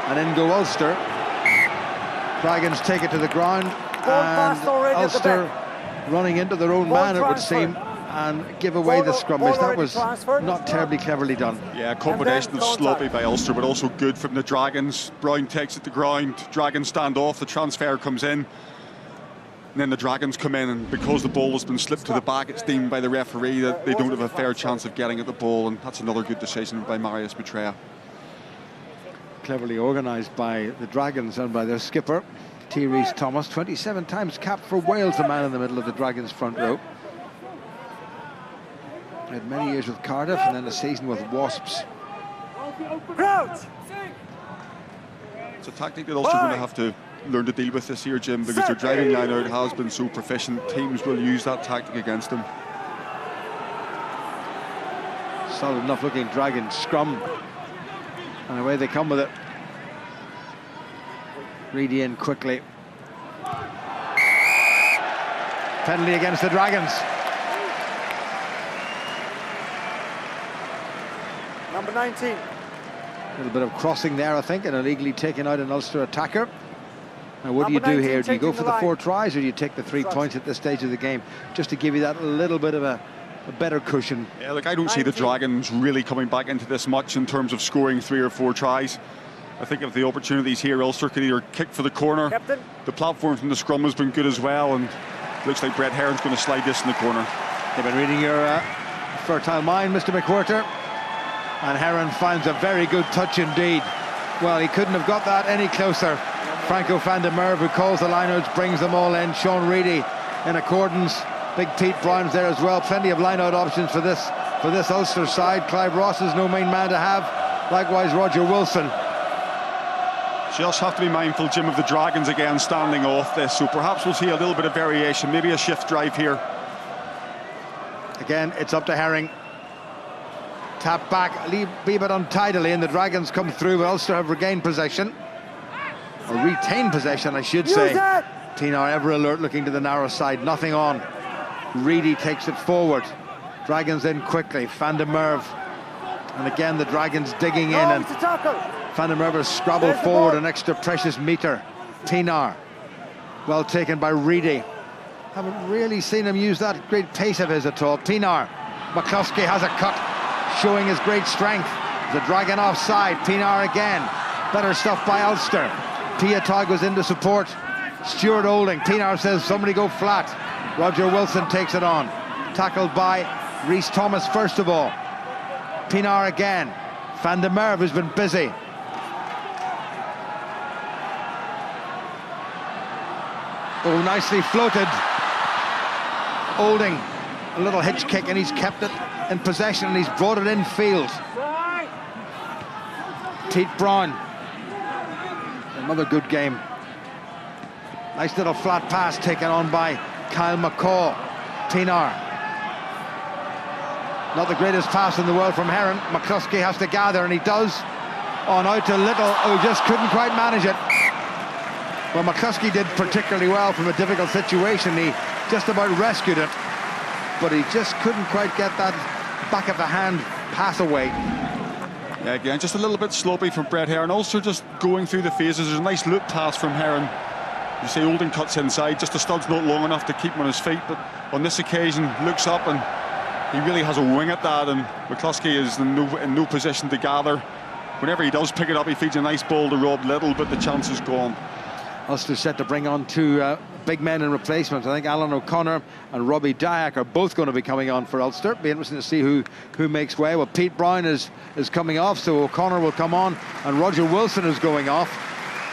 and in go Ulster. Dragons take it to the ground, and Ulster running into their own man, it would seem, and give away the scrummage. That was not terribly cleverly done. Yeah, a combination of sloppy by Ulster, but also good from the Dragons. Brown takes it to ground, Dragons stand off, the transfer comes in, and then the Dragons come in, and because the ball has been slipped to the back, it's deemed by the referee that they don't have a fair chance of getting at the ball, and that's another good decision by Marius Maitreya. Cleverly organised by the Dragons and by their skipper, T. Rhys Thomas. 27 times capped for Wales, the man in the middle of the Dragons' front row. Had many years with Cardiff and then a season with Wasps. It's a tactic that Ulster are going to have to learn to deal with this year, Jim, because their driving line out has been so proficient. Teams will use that tactic against them. Solid enough looking Dragon scrum, and away they come with it. Reedy in quickly. Penalty against the Dragons. Number 19. A little bit of crossing there, I think, and illegally taken out an Ulster attacker. Now, what do you do here? Do you go for the 4 tries, or do you take the 3 points at this stage of the game, just to give you that little bit of a better cushion? Yeah, look, I don't see the Dragons really coming back into this much in terms of scoring 3 or 4 tries. I think if the opportunities here, Ulster could either kick for the corner. Captain. The platform from the scrum has been good as well, and looks like Brett Heron's going to slide this in the corner. They've been reading your fertile mind, Mr. McWhirter. And Heron finds a very good touch indeed. Well, he couldn't have got that any closer. Franco van der Merwe, who calls the lineouts, brings them all in. Sean Reedy in accordance. Big Pete Brown's there as well. Plenty of lineout options for this Ulster side. Clive Ross is no mean man to have. Likewise, Roger Wilson. Just have to be mindful, Jim, of the Dragons again standing off this. So perhaps we'll see a little bit of variation. Maybe a shift drive here. Again, it's up to Herring. Tap back, leave it untidily, and the Dragons come through, but Ulster have regained possession. Or retained possession, I should say. Pienaar ever alert, looking to the narrow side, nothing on. Reedy takes it forward. Dragons in quickly, Van der Merwe. And again the Dragons digging in, and Van der Merwe has scrabbled forward an extra precious metre. Pienaar, well taken by Reedy. Haven't really seen him use that great pace of his at all. Pienaar, McCluskey has a cut, showing his great strength. The Dragon offside, Pienaar again. Better stuff by Ulster. Piatoi goes into support. Stuart Olding, Pienaar says somebody go flat. Roger Wilson takes it on. Tackled by Rhys Thomas first of all. Pienaar again. Van der Merwe has been busy. Oh, nicely floated. Olding, a little hitch kick, and he's kept it in possession, and he's brought it in field. Pete Brown, another good game. Nice little flat pass taken on by Kyle McCaw. Pienaar, not the greatest pass in the world from Heron. McCluskey has to gather, and he does. On out to Little, who just couldn't quite manage it. Well, McCluskey did particularly well from a difficult situation. He just about rescued it, but he just couldn't quite get that back of the hand pass away. Yeah, again, just a little bit sloppy from Brett Heron. Ulster just going through the phases. There's a nice loop pass from Heron. You see Olding cuts inside, just the stud's not long enough to keep him on his feet, but on this occasion looks up and he really has a wing at that, and McCluskey is in no position to gather. Whenever he does pick it up, he feeds a nice ball to Rob Little, but the chance is gone. Ulster set to bring on two big men in replacement. I think Alan O'Connor and Robbie Dyack are both going to be coming on for Ulster. Be interesting to see who makes way. Well, Pete Brown is coming off, so O'Connor will come on, and Roger Wilson is going off.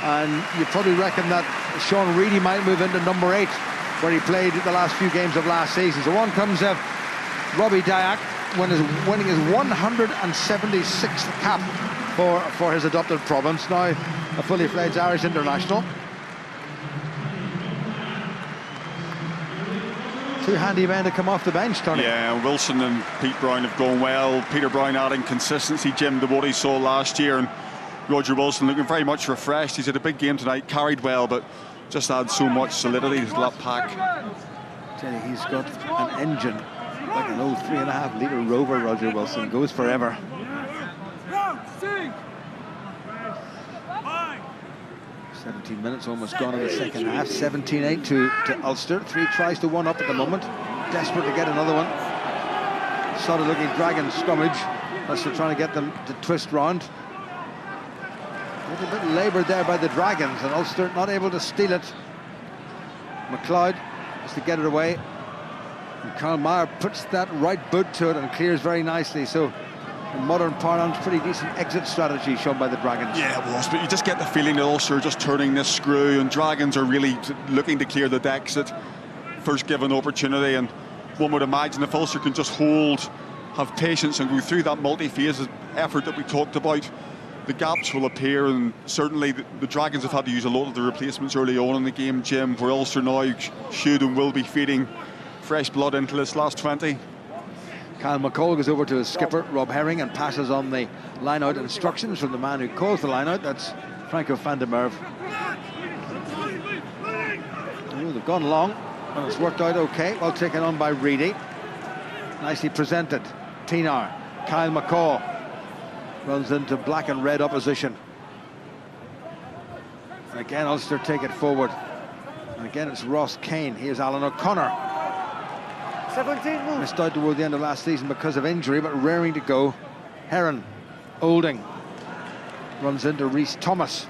And you probably reckon that Sean Reedy might move into number 8, where he played the last few games of last season. So on comes Robbie Dyack, winning his 176th cap for his adopted province, now a fully fledged Irish international. Two handy men to come off the bench, Tony. Yeah, Wilson and Pete Brown have gone well. Peter Brown adding consistency, Jim, to what he saw last year, and Roger Wilson looking very much refreshed. He's had a big game tonight, carried well, but just adds so much solidity to that pack. Tell you, he's got an engine like an old 3.5 litre Rover. Roger Wilson goes forever. 17 minutes almost gone in the second half. 17-8 to Ulster. 3 tries to 1 up at the moment. Desperate to get another one. Solid looking Dragon scrummage. Ulster trying to get them to twist round. A little bit laboured there by the Dragons, and Ulster not able to steal it. McLeod has to get it away, and Karl Meyer puts that right boot to it and clears very nicely. So in modern parlance, pretty decent exit strategy shown by the Dragons. Yeah, it was, but you just get the feeling that Ulster are just turning this screw, and Dragons are really looking to clear the decks at first given opportunity. And one would imagine if Ulster can just hold, have patience and go through that multi-phase effort that we talked about, the gaps will appear. And certainly the Dragons have had to use a lot of the replacements early on in the game, Jim, where Ulster now should and will be feeding fresh blood into this last 20. Kyle McCall goes over to his skipper, Rob Herring, and passes on the line-out instructions from the man who calls the line-out. That's Franco van der Merwe. Oh, they've gone long, and it's worked out okay. Well taken on by Reedy. Nicely presented. Pienaar, Kyle McCall runs into black and red opposition. And again, Ulster take it forward. And again, it's Ross Kane. Here's Alan O'Connor. 17 moves. Missed out toward the end of last season because of injury, but raring to go. Heron, Olding runs into Rhys Thomas.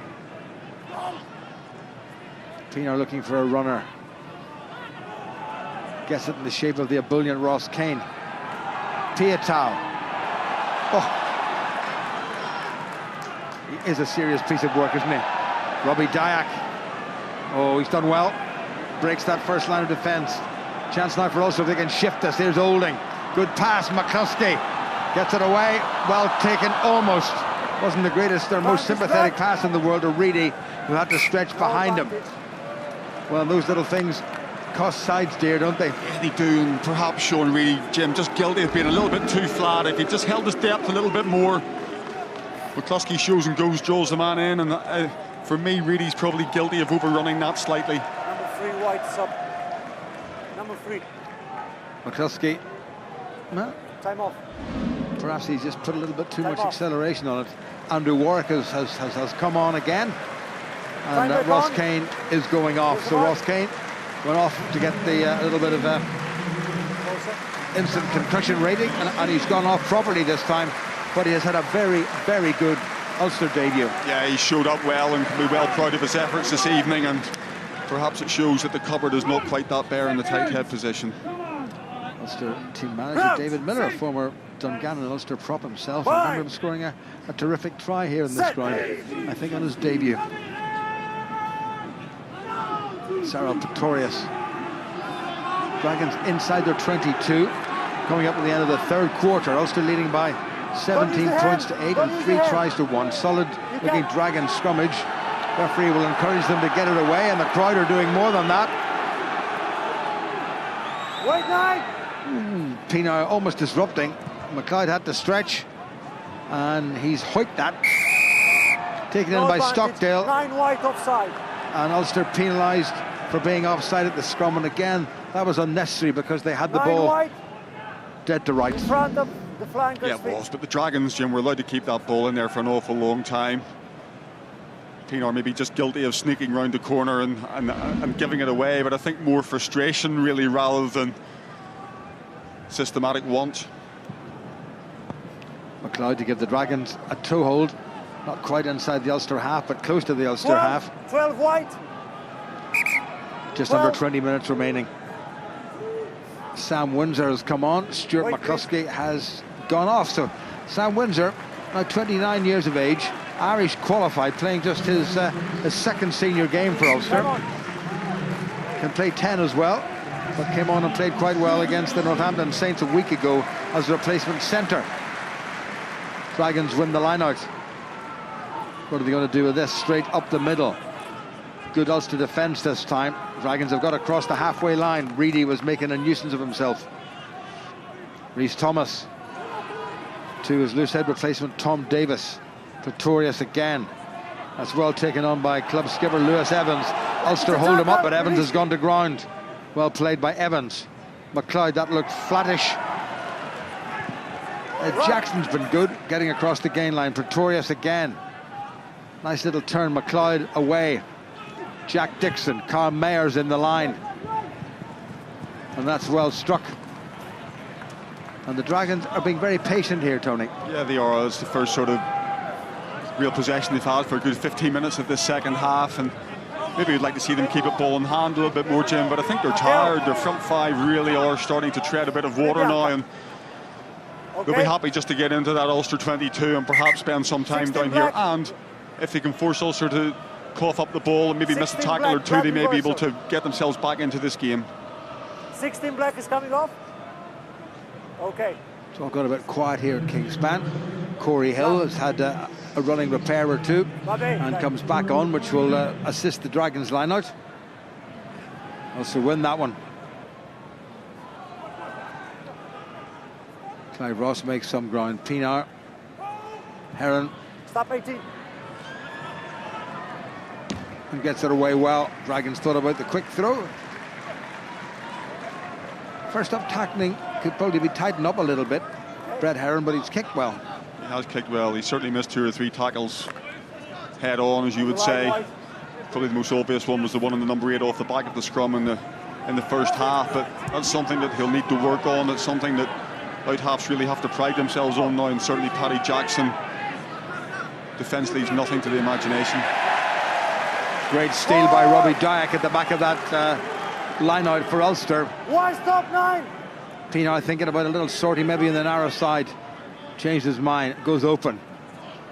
Pienaar looking for a runner. Gets it in the shape of the ebullient Ross Kane. Piatoi. Oh, he is a serious piece of work, isn't he? Robbie Dyack. Oh, he's done well. Breaks that first line of defence. Chance now for Ulster if they can shift this. There's Olding. Good pass. McCluskey gets it away. Well taken, almost. Wasn't the greatest or most sympathetic pass in the world to Reedy, who had to stretch behind him. Well, those little things cost sides dear, don't they? Yeah, they do, and perhaps Sean Reedy, Jim, just guilty of being a little bit too flat. If he just held his depth a little bit more. McCluskey shows and goes, draws the man in, and for me, Reedy's probably guilty of overrunning that slightly. Number 3 white sub. Number 3. McCluskey, well, Time off. perhaps he's just put a little bit too Time much off. acceleration on it. Andrew Warwick has come on again, and Time Ross on. Kane is going off. So Ross Kane went off to get the little bit of instant concussion rating, and he's gone off properly this time. But he has had a very, very good Ulster debut. Yeah, he showed up well and can be well proud of his efforts this evening, and perhaps it shows that the cupboard is not quite that bare in the tight head position. Ulster team manager David Miller, a former Dungannon Ulster prop himself. I remember him scoring a terrific try here in this ground, I think on his debut. Cyril Pretorius. Dragons inside their 22, coming up at the end of the third quarter. Ulster leading by 17 points to 8 and 3 tries to 1. Solid looking Dragon scrummage. Referee will encourage them to get it away, and the crowd are doing more than that. White 9. Pienaar almost disrupting. McLeod had to stretch, and he's hoiked that. Taken in by Stockdale. 9 white offside. And Ulster penalised for being offside at the scrum, and again that was unnecessary because they had the 9 ball white. dead to In rights. front of the flankers. Yeah, it was, but the Dragons, Jim, were allowed to keep that ball in there for an awful long time. Pienaar maybe just guilty of sneaking round the corner and giving it away, but I think more frustration really rather than systematic want. McLeod to give the Dragons a toehold, not quite inside the Ulster half, but close to the Ulster half. 12 white. Just under 20 minutes remaining. Sam Windsor has come on. Stuart McCluskey has gone off. So Sam Windsor, now 29 years of age, Irish qualified, playing just his second senior game for Ulster. Can play 10 as well, but came on and played quite well against the Northampton Saints a week ago as a replacement centre. Dragons win the line-out. What are they going to do with this? Straight up the middle. Good Ulster defence this time. Dragons have got across the halfway line. Reedy was making a nuisance of himself. Rhys Thomas to his loose head replacement Tom Davis. Pretorius again. That's well taken on by club skipper Lewis Evans. Ulster hold him up, but Evans has gone to ground. Well played by Evans. McLeod, that looked flattish. Jackson's been good getting across the gain line. Pretorius again. Nice little turn. McLeod away. Jack Dixon, Carl Mayers in the line, and that's well struck. And the Dragons are being very patient here, Tony. Yeah, they are. It's the first sort of real possession they've had for a good 15 minutes of this second half, and maybe we'd like to see them keep it ball in hand a little bit more, Jim, but I think they're tired. Their front five really are starting to tread a bit of water now, and they'll be happy just to get into that Ulster 22 and perhaps spend some time down here. And if they can force Ulster to cough up the ball and maybe miss a tackle or two, they may be able to get themselves back into this game. 16 black is coming off. Okay. It's all got a bit quiet here at Kingspan. Corey Hill has had a running repair or two and comes back on, which will assist the Dragons line-out. Also win that one. Clive Ross makes some ground. Pienaar. Heron. Stop 18. And gets it away well. Dragons thought about the quick throw. First up tackling could probably be tightened up a little bit. Brett Heron, but he's kicked well. He has kicked well. He certainly missed 2 or 3 tackles head on, as you would say. Probably the most obvious one was the one in the number 8 off the back of the scrum in the first half, but that's something that he'll need to work on. It's something that out halves really have to pride themselves on now, and certainly Paddy Jackson. Defence leaves nothing to the imagination. Great steal by Robbie Dyack at the back of that line out for Ulster. One stop 9. Pienaar thinking about a little sortie maybe in the narrow side. Changed his mind, goes open.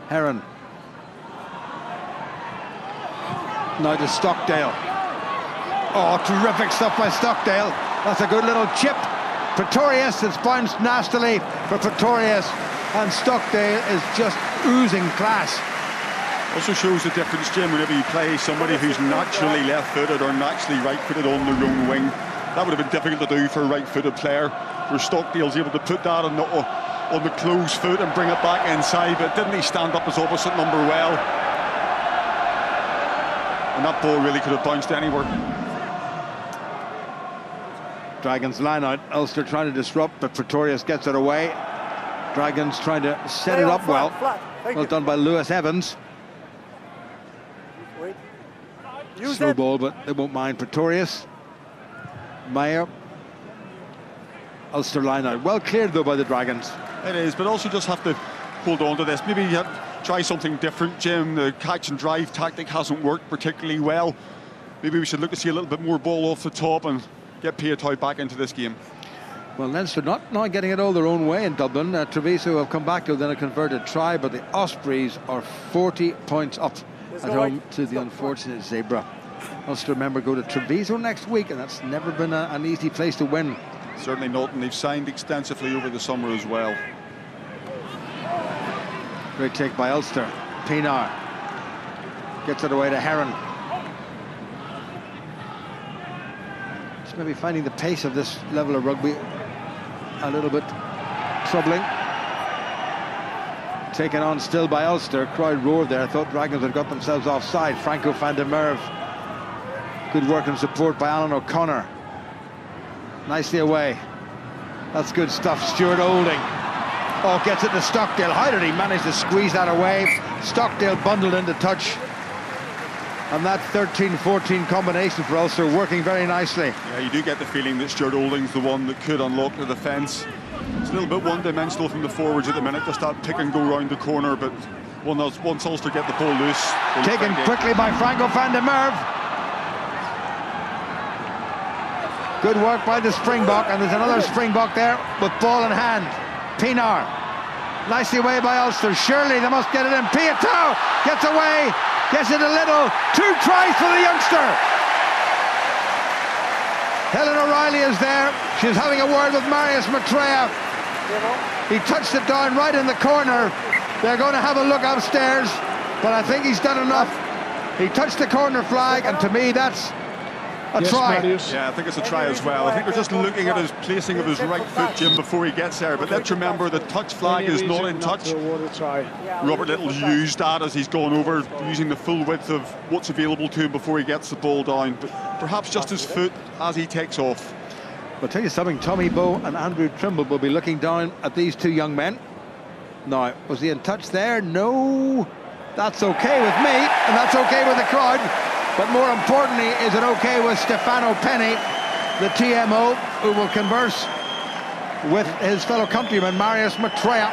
Heron. Now to Stockdale. Oh, terrific stuff by Stockdale. That's a good little chip. Pretorius, it's bounced nastily for Pretorius, and Stockdale is just oozing class. Also shows the difference, Jim, whenever you play somebody who's naturally left-footed or naturally right-footed on the wrong wing. That would have been difficult to do for a right-footed player, where Stockdale's able to put that on the closed foot and bring it back inside, but didn't he stand up his opposite number well? And that ball really could have bounced anywhere. Dragons line out. Ulster trying to disrupt, but Pretorius gets it away. Dragons trying to set it up well. Well done by Lewis Evans. Slow ball, but they won't mind. Pretorius. Mayer. Ulster line out. Well cleared though by the Dragons. It is, but also just have to hold on to this. Maybe you have to try something different, Jim. The catch and drive tactic hasn't worked particularly well. Maybe we should look to see a little bit more ball off the top and get Piatoy back into this game. Well, Leinster not getting it all their own way in Dublin. Treviso have come back to then a converted try, but the Ospreys are 40 points up at home to the unfortunate Zebra. Ulster, remember, go to Treviso next week, and that's never been an easy place to win. Certainly not, and they've signed extensively over the summer as well. Great take by Ulster. Pienaar gets it away to Heron. Just maybe finding the pace of this level of rugby a little bit troubling. Taken on still by Ulster. Crowd roared there. I thought Dragons had got themselves offside. Franco van der Merwe. Good work and support by Alan O'Connor. Nicely away. That's good stuff. Stuart Olding. Oh, gets it to Stockdale. How did he manage to squeeze that away? Stockdale bundled into touch. And that 13-14 combination for Ulster working very nicely. Yeah, you do get the feeling that Stuart Olding's the one that could unlock the defence. It's a little bit one-dimensional from the forwards at the minute, just that pick and go round the corner, but once Ulster get the ball loose... Taken quickly by Franco van der Merwe. Good work by the Springbok, and there's another Springbok there with ball in hand. Pienaar. Nicely away by Ulster. Surely they must get it in. Piatoy gets away, gets it a little. 2 tries for the youngster. Helen O'Reilly is there. She's having a word with Marius Maitreya. He touched it down right in the corner. They're going to have a look upstairs, but I think he's done enough. He touched the corner flag, and to me that's a try. Yeah, I think it's a try as well. I think they're just looking at his placing of his right foot, Jim, before he gets there. But let's remember the touch flag is not in touch. Robert Little used that as he's gone over, using the full width of what's available to him before he gets the ball down. But perhaps just his foot as he takes off. I'll tell you something, Tommy Bowe and Andrew Trimble will be looking down at these two young men. Now, was he in touch there? No. That's okay with me, and that's okay with the crowd. But more importantly, is it okay with Stefano Penny, the TMO, who will converse with his fellow countryman, Marius Maitreya.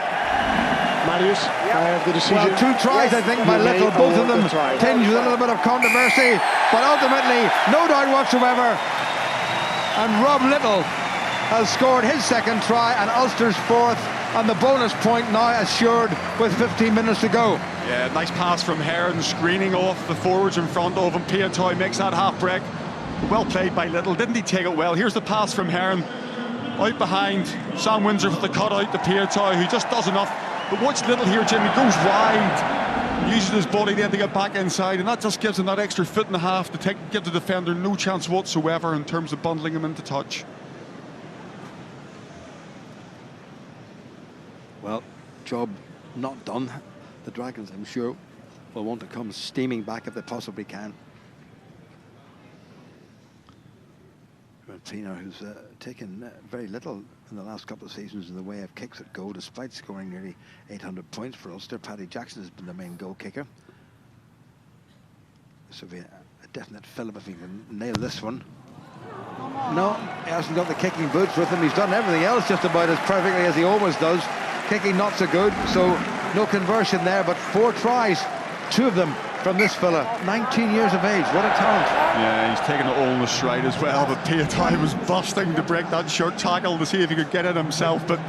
Marius, I have the decision. Well, 2 tries, I think, by Little, both of them tinged with a little bit of controversy, but ultimately, no doubt whatsoever. And Rob Little has scored his 2nd try, and Ulster's 4th, and the bonus point now assured with 15 minutes to go. Yeah, nice pass from Heron, screening off the forwards in front of him. Piatoy makes that half break. Well played by Little. Didn't he take it well? Here's the pass from Heron. Out behind, Sam Windsor with the cutout to Piatoy, who just does enough. But watch Little here, Jim. He goes wide, uses his body then to get back inside, and that just gives him that extra foot and a half to give the defender no chance whatsoever in terms of bundling him into touch. Well, job not done. The Dragons, I'm sure, will want to come steaming back if they possibly can. Pienaar, who's taken very little in the last couple of seasons in the way of kicks at goal, despite scoring nearly 800 points for Ulster. Paddy Jackson has been the main goal kicker. This will be a definite fill-up if he can nail this one. No, he hasn't got the kicking boots with him. He's done everything else just about as perfectly as he always does. Kicking not so good, so no conversion there, but 4 tries, 2 of them from this fella, 19 years of age. What a talent. Yeah, he's taken it all in the stride as well, but Piatoy was busting to break that short tackle to see if he could get it himself, but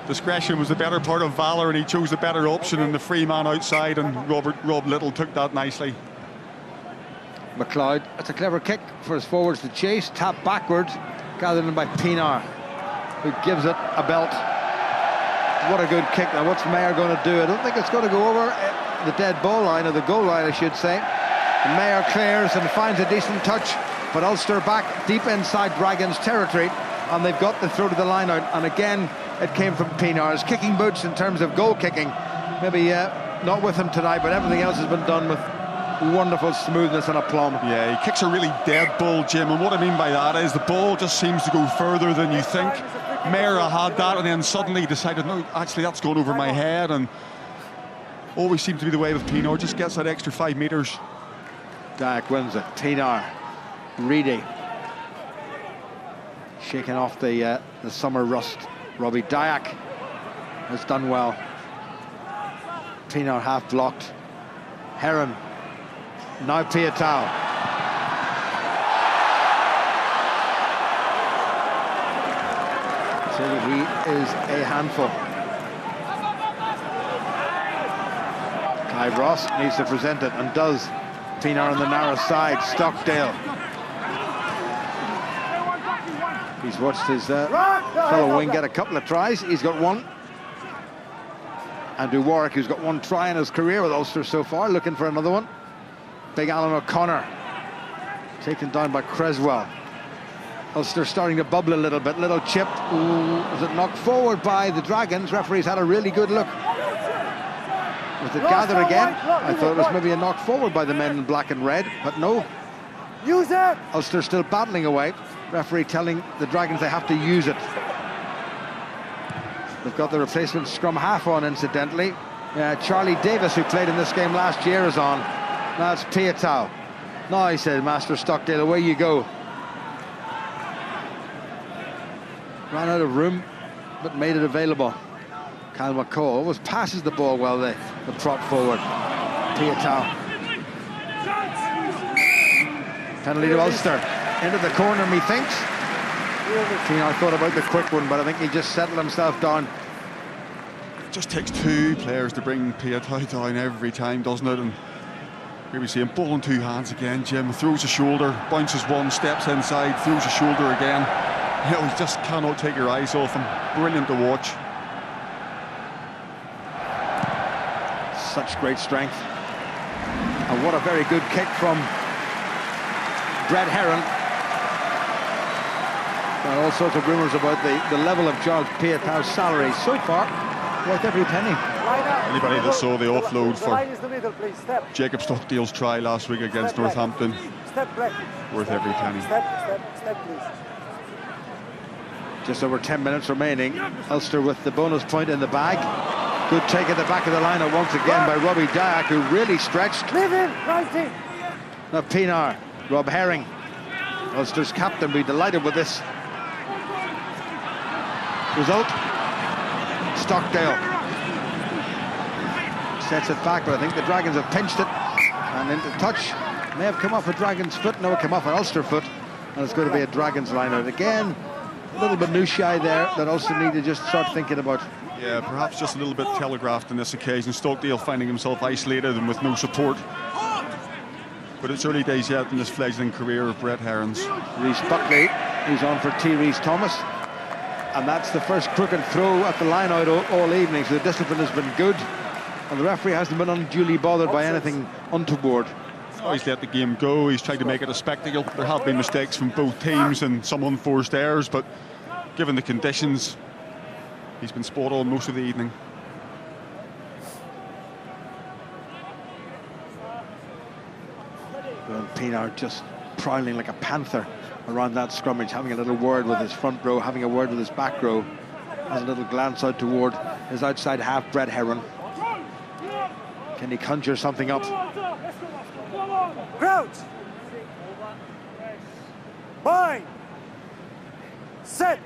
discretion was the better part of valour, and he chose the better option in the free man outside, and Rob Little took that nicely. McLeod, that's a clever kick for his forwards to chase, tap backwards, gathered in by Pienaar, who gives it a belt. What a good kick. Now what's Mayer going to do? I don't think it's going to go over the dead ball line, or the goal line I should say. And Mayer clears and finds a decent touch but Ulster back deep inside Dragons territory, and they've got the throw to the line out. And again, it came from Pienaar's kicking boots in terms of goal kicking. Maybe not with him tonight, but everything else has been done with wonderful smoothness and aplomb. Yeah, he kicks a really dead ball, Jim, and what I mean by that is the ball just seems to go further than you think. Mera had that and then suddenly decided, no, actually that's going over my head, and always seemed to be the way with Pienaar, just gets that extra 5 metres. Dyack wins it. Pienaar, Reedy, shaking off the summer rust. Robbie Dyack has done well. Pienaar half blocked. Heron, now Piatau. So he is a handful. Clive Ross needs to present it and does. Pienaar on the narrow side. Stockdale. He's watched his fellow wing get a couple of tries. He's got one. Andrew Warwick, who's got one try in his career with Ulster so far, looking for another one. Big Alan O'Connor taken down by Creswell. Ulster starting to bubble a little bit. Little chip. Ooh, was it knocked forward by the Dragons? Referee's had a really good look. Was it gathered again? I thought it was maybe a knock forward by the men in black and red, but no. Use it! Ulster still battling away. Referee telling the Dragons they have to use it. They've got the replacement scrum half on, incidentally. Charlie Davis, who played in this game last year, is on. Now it's Piatau. Now, he said, Master Stockdale, away you go. Ran out of room, but made it available. Kyle McCall always passes the ball well, the prop forward. Piatau. Penalty to Ulster. Into the corner, methinks. Pienaar thought about the quick one, but I think he just settled himself down. It just takes 2 players to bring Piatau down every time, doesn't it? And here we see him ball in 2 hands again. Jim throws a shoulder, bounces one, steps inside, throws a shoulder again. You know, you just cannot take your eyes off him. Brilliant to watch. Such great strength. And what a very good kick from Brett Heron. Well, all sorts of rumours about the level of Charles Piatau's salary so far, worth every penny. Anybody that saw the offload for Jacob Stockdale's try last week against Northampton, worth every penny. Step, please. Just over 10 minutes remaining. Ulster with the bonus point in the bag. Good take at the back of the lineup once again by Robbie Dyack, who really stretched. Leave him, righty. Now Pienaar, Rob Herring, Ulster's captain, be delighted with this result. Stockdale sets it back, but I think the Dragons have pinched it, and into touch. May have come off a Dragon's foot. No, it came off an Ulster foot, and it's going to be a Dragons line out again. A little minutiae there that Ulster need to just start thinking about. Yeah, perhaps just a little bit telegraphed on this occasion. Stockdale finding himself isolated and with no support. But it's early days yet in this fledgling career of Brett Heron's. Rhys Buckley, who's on for T. Rhys Thomas. And that's the first crooked throw at the line out all evening, so the discipline has been good. And the referee hasn't been unduly bothered by anything untoward. Oh, he's let the game go, he's tried to make it a spectacle. There have been mistakes from both teams and some unforced errors, but given the conditions, he's been spot on most of the evening. Well, Pienaar just prowling like a panther around that scrummage, having a little word with his front row, having a word with his back row. Has a little glance out toward his outside half, Brett Heron. Can he conjure something up? Crouch. Bind. Set.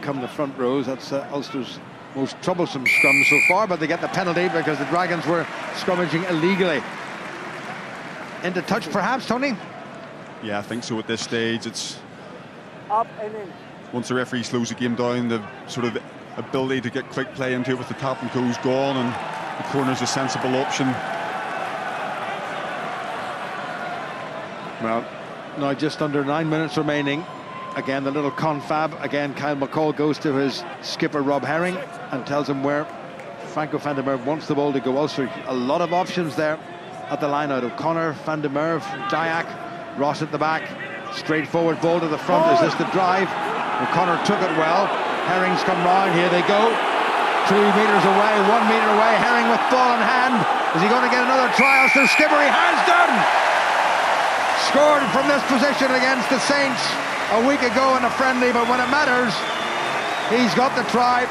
Come the front rows. That's Ulster's most troublesome scrum so far, but they get the penalty because the Dragons were scrummaging illegally. Into touch perhaps, Tony? Yeah, I think so at this stage. It's Up and in. once the referee slows the game down, the sort of ability to get quick play into it with the tap and go's gone, and the corner's a sensible option. Well, now just under 9 minutes remaining. Again, the little confab. Again, Kyle McCall goes to his skipper, Rob Herring, and tells him where Franco van der Merwe wants the ball to go Ulster. A lot of options there at the line out. O'Connor, van der Merwe, Dyack, Ross at the back. Straightforward ball to the front. Is this the drive? O'Connor took it well. Herring's come round. Here they go. 2 metres away, 1 metre away. Herring with ball in hand. Is he going to get another try? Ulster skipper, he has done! Scored from this position against the Saints a week ago in a friendly, but when it matters, he's got the try.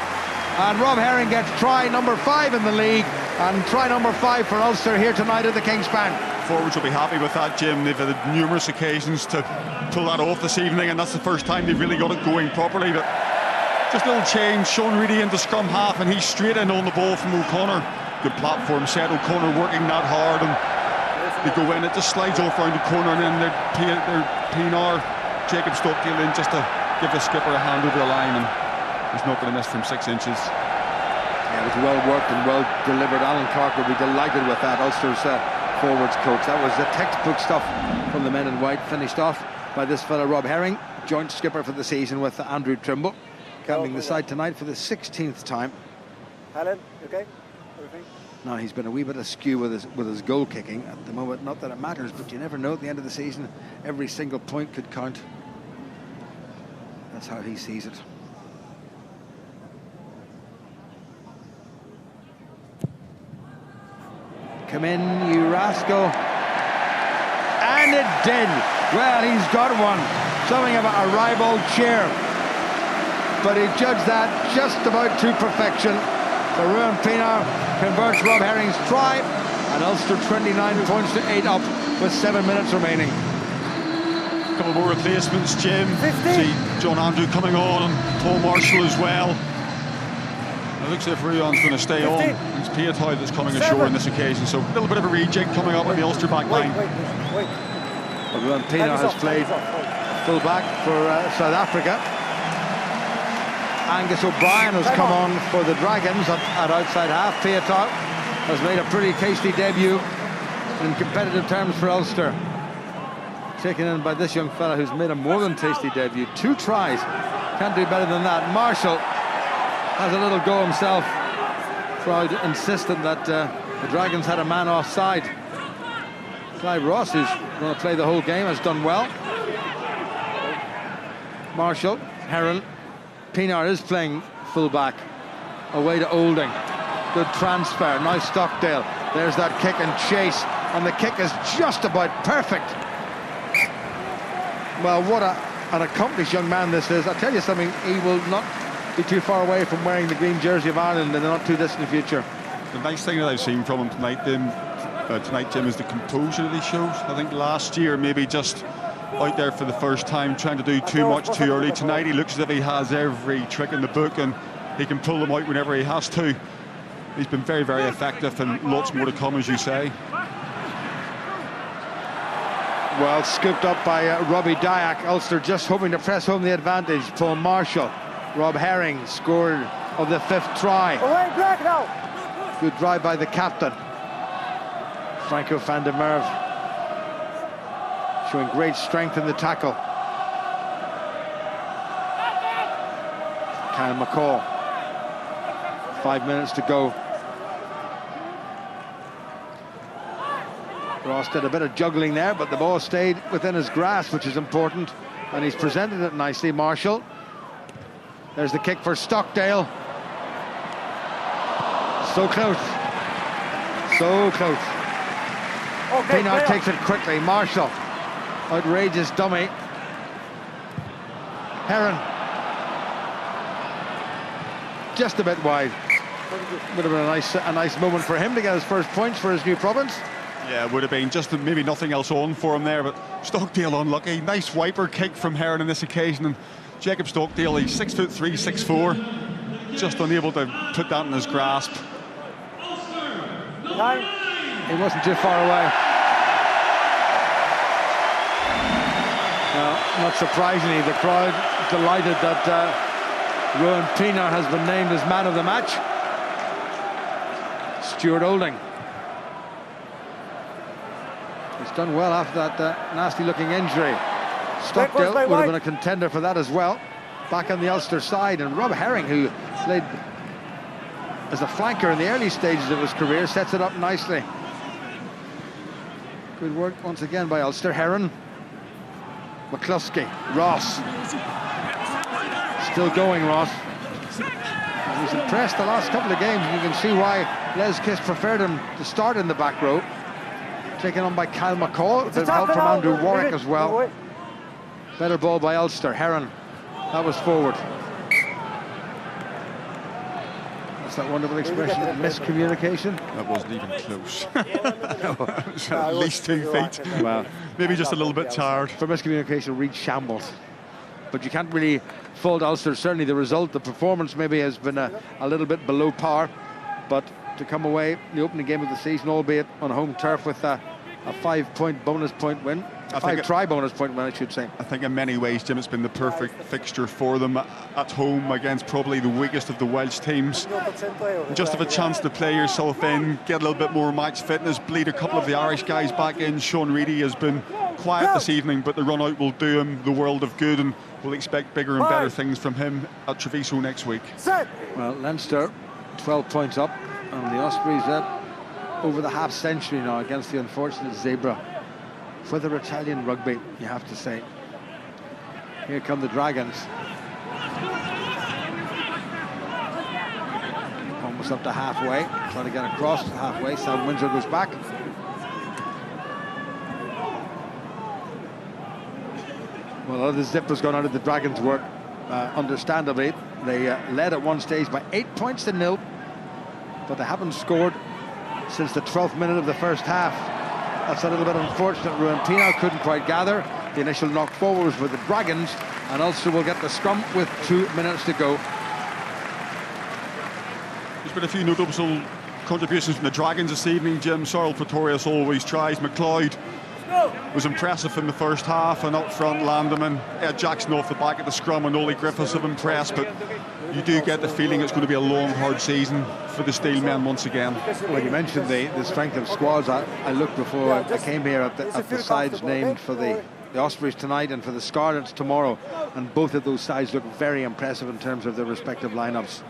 And Rob Herring gets try number 5 in the league, and try number 5 for Ulster here tonight at the Kingspan. Forwards will be happy with that, Jim. They've had numerous occasions to pull that off this evening, and that's the first time they've really got it going properly. But just a little change, Sean Reedy into scrum half, and he's straight in on the ball from O'Connor. Good platform set, O'Connor working that hard, and they go in, it just slides off round the corner, and then they're Pienaar, Jacob Stockdale in just to give the skipper a hand over the line, and he's not going to miss from 6 inches. Yeah, it was well worked and well delivered. Alan Clark will be delighted with that, Ulster's forwards coach. That was the textbook stuff from the men in white, finished off by this fella Rob Herring, joint skipper for the season with Andrew Trimble, captaining the side tonight for the 16th time. Helen, okay? Everything? Now he's been a wee bit askew with his goal kicking at the moment. Not that it matters, but you never know at the end of the season. Every single point could count. That's how he sees it. Come in, you rascal. And it did. Well, he's got one. Something of a ribald cheer. But he judged that just about to perfection. So Ruan Pienaar converts Rob Herring's try, and Ulster 29 points to 8 up with 7 minutes remaining. A couple more replacements, Jim. 50. See John Andrew coming on, and Paul Marshall as well. It looks as if Ruan's going to stay 50. on. It's Piatoy that's coming ashore on this occasion, so a little bit of a rejig coming up with the Ulster back line. Wait. Well, Ruan Pienaar has played full back for South Africa. Angus O'Brien has come on for the Dragons at outside half. Piatoy has made a pretty tasty debut in competitive terms for Ulster. Taken in by this young fella who's made a more than tasty debut. 2 tries. Can't do better than that. Marshall has a little go himself. Crowd insistent that the Dragons had a man offside. Clive Ross, who's going to play the whole game, has done well. Marshall, Heron. Pienaar is playing full-back, away to Olding. Good transfer, now Stockdale. There's that kick and chase, and the kick is just about perfect. Well, what an accomplished young man this is. I'll tell you something, he will not be too far away from wearing the green jersey of Ireland in the not too distant future. The nice thing that I've seen from him tonight, Jim, is the composure that he shows. I think last year maybe just out there for the first time, trying to do too much too early. Tonight he looks as if he has every trick in the book, and he can pull them out whenever he has to. He's been very, very effective, and lots more to come, as you say. Well, scooped up by Robbie Dyack. Ulster just hoping to press home the advantage. Paul Marshall. Rob Herring scored of the 5th try. Away, black now. Good drive by the captain. Franco van der Merwe showing great strength in the tackle. Kyle McCall. 5 minutes to go. Ross did a bit of juggling there, but the ball stayed within his grasp, which is important, and he's presented it nicely. Marshall. There's the kick for Stockdale. So close. So close. Okay, Pienaar takes it quickly. Marshall. Outrageous dummy. Heron. Just a bit wide. Would have been a nice moment for him to get his first points for his new province. Yeah, it would have been just maybe nothing else on for him there, but Stockdale unlucky. Nice wiper kick from Heron on this occasion, and Jacob Stockdale, he's 6'3", 6'4", just unable to put that in his grasp. Time. He wasn't too far away. Not surprisingly, the crowd delighted that Ruan Pienaar has been named as man of the match. Stuart Olding. He's done well after that nasty-looking injury. Stockdale would have been a contender for that as well. Back on the Ulster side, and Rob Herring, who played as a flanker in the early stages of his career, sets it up nicely. Good work once again by Ulster. Heron, McCluskey, Ross. Still going, Ross. He's impressed the last couple of games. You can see why Les Kiss preferred him to start in the back row. Taken on by Kyle McCall. A bit of help from Andrew Warwick as well. Better ball by Ulster. Heron. That was forward. That's that wonderful expression, miscommunication. That wasn't even close. It was at least 2 feet. Well, maybe just a little bit tired. For miscommunication, read shambles. But you can't really fault Ulster. Certainly the result, the performance maybe has been a little bit below par. But to come away the opening game of the season, albeit on home turf, with a 5-point bonus point win. A 5-try bonus point win, I should say. I think in many ways, Jim, it's been the perfect fixture for them at home against probably the weakest of the Welsh teams. Just have a chance to play yourself in, get a little bit more match fitness, bleed a couple of the Irish guys back in. Sean Reedy has been quiet this evening, but the run out will do him the world of good, and we'll expect bigger and better things from him at Treviso next week. Well, Leinster 12 points up, and the Ospreys over the half century now against the unfortunate zebra for their Italian rugby, you have to say. Here come the Dragons. Almost up to halfway, trying to get across halfway. Sam Windsor goes back. Well, a lot of the zip has gone out of the Dragons' work, understandably. They led at one stage by 8 points to 0, but they haven't scored since the 12th minute of the first half. That's a little bit unfortunate. Ruan Pienaar couldn't quite gather. The initial knock forward was with the Dragons, and Ulster will get the scrum with 2 minutes to go. There's been a few notable contributions from the Dragons this evening, Jim. Cyril Pretorius always tries. McLeod was impressive in the first half, and up front Landeman, Ed Jackson off the back of the scrum, and Ollie Griffiths have impressed, but you do get the feeling it's going to be a long, hard season for the Steelmen once again. When you mentioned the strength of squads, I looked before I came here at the sides named for the Ospreys tonight and for the Scarlets tomorrow, and both of those sides look very impressive in terms of their respective lineups.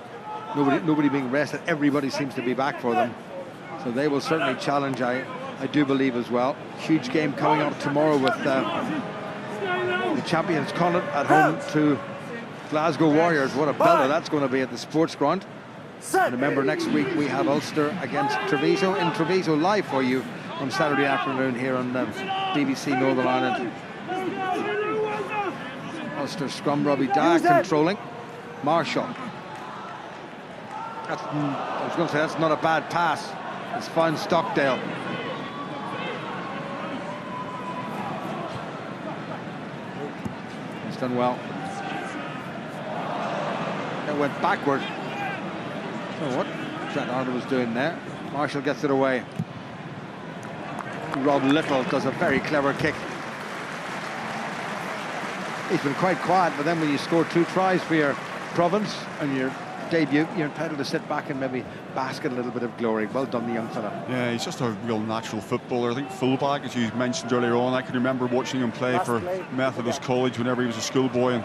Nobody being rested, everybody seems to be back for them, so they will certainly challenge, I do believe, as well. Huge game coming up tomorrow with the champions Connacht at home to Glasgow Warriors. What a belter that's going to be at the Sports Ground. And remember, next week we have Ulster against Treviso in Treviso live for you on Saturday afternoon here on BBC Northern Ireland. Ulster scrum, Robbie Dyer controlling. Marshall. I was going to say that's not a bad pass. It's found Stockdale. He's done well. It went backward. So what Trent Arnold was doing there. Marshall gets it away. Rob Little does a very clever kick. He's been quite quiet, but then when you score 2 tries for your province and your debut, you're entitled to sit back and maybe bask in a little bit of glory. Well done, the young fella. Yeah, he's just a real natural footballer. I think fullback, as you mentioned earlier on, I can remember watching him play for Methodist College whenever he was a schoolboy, and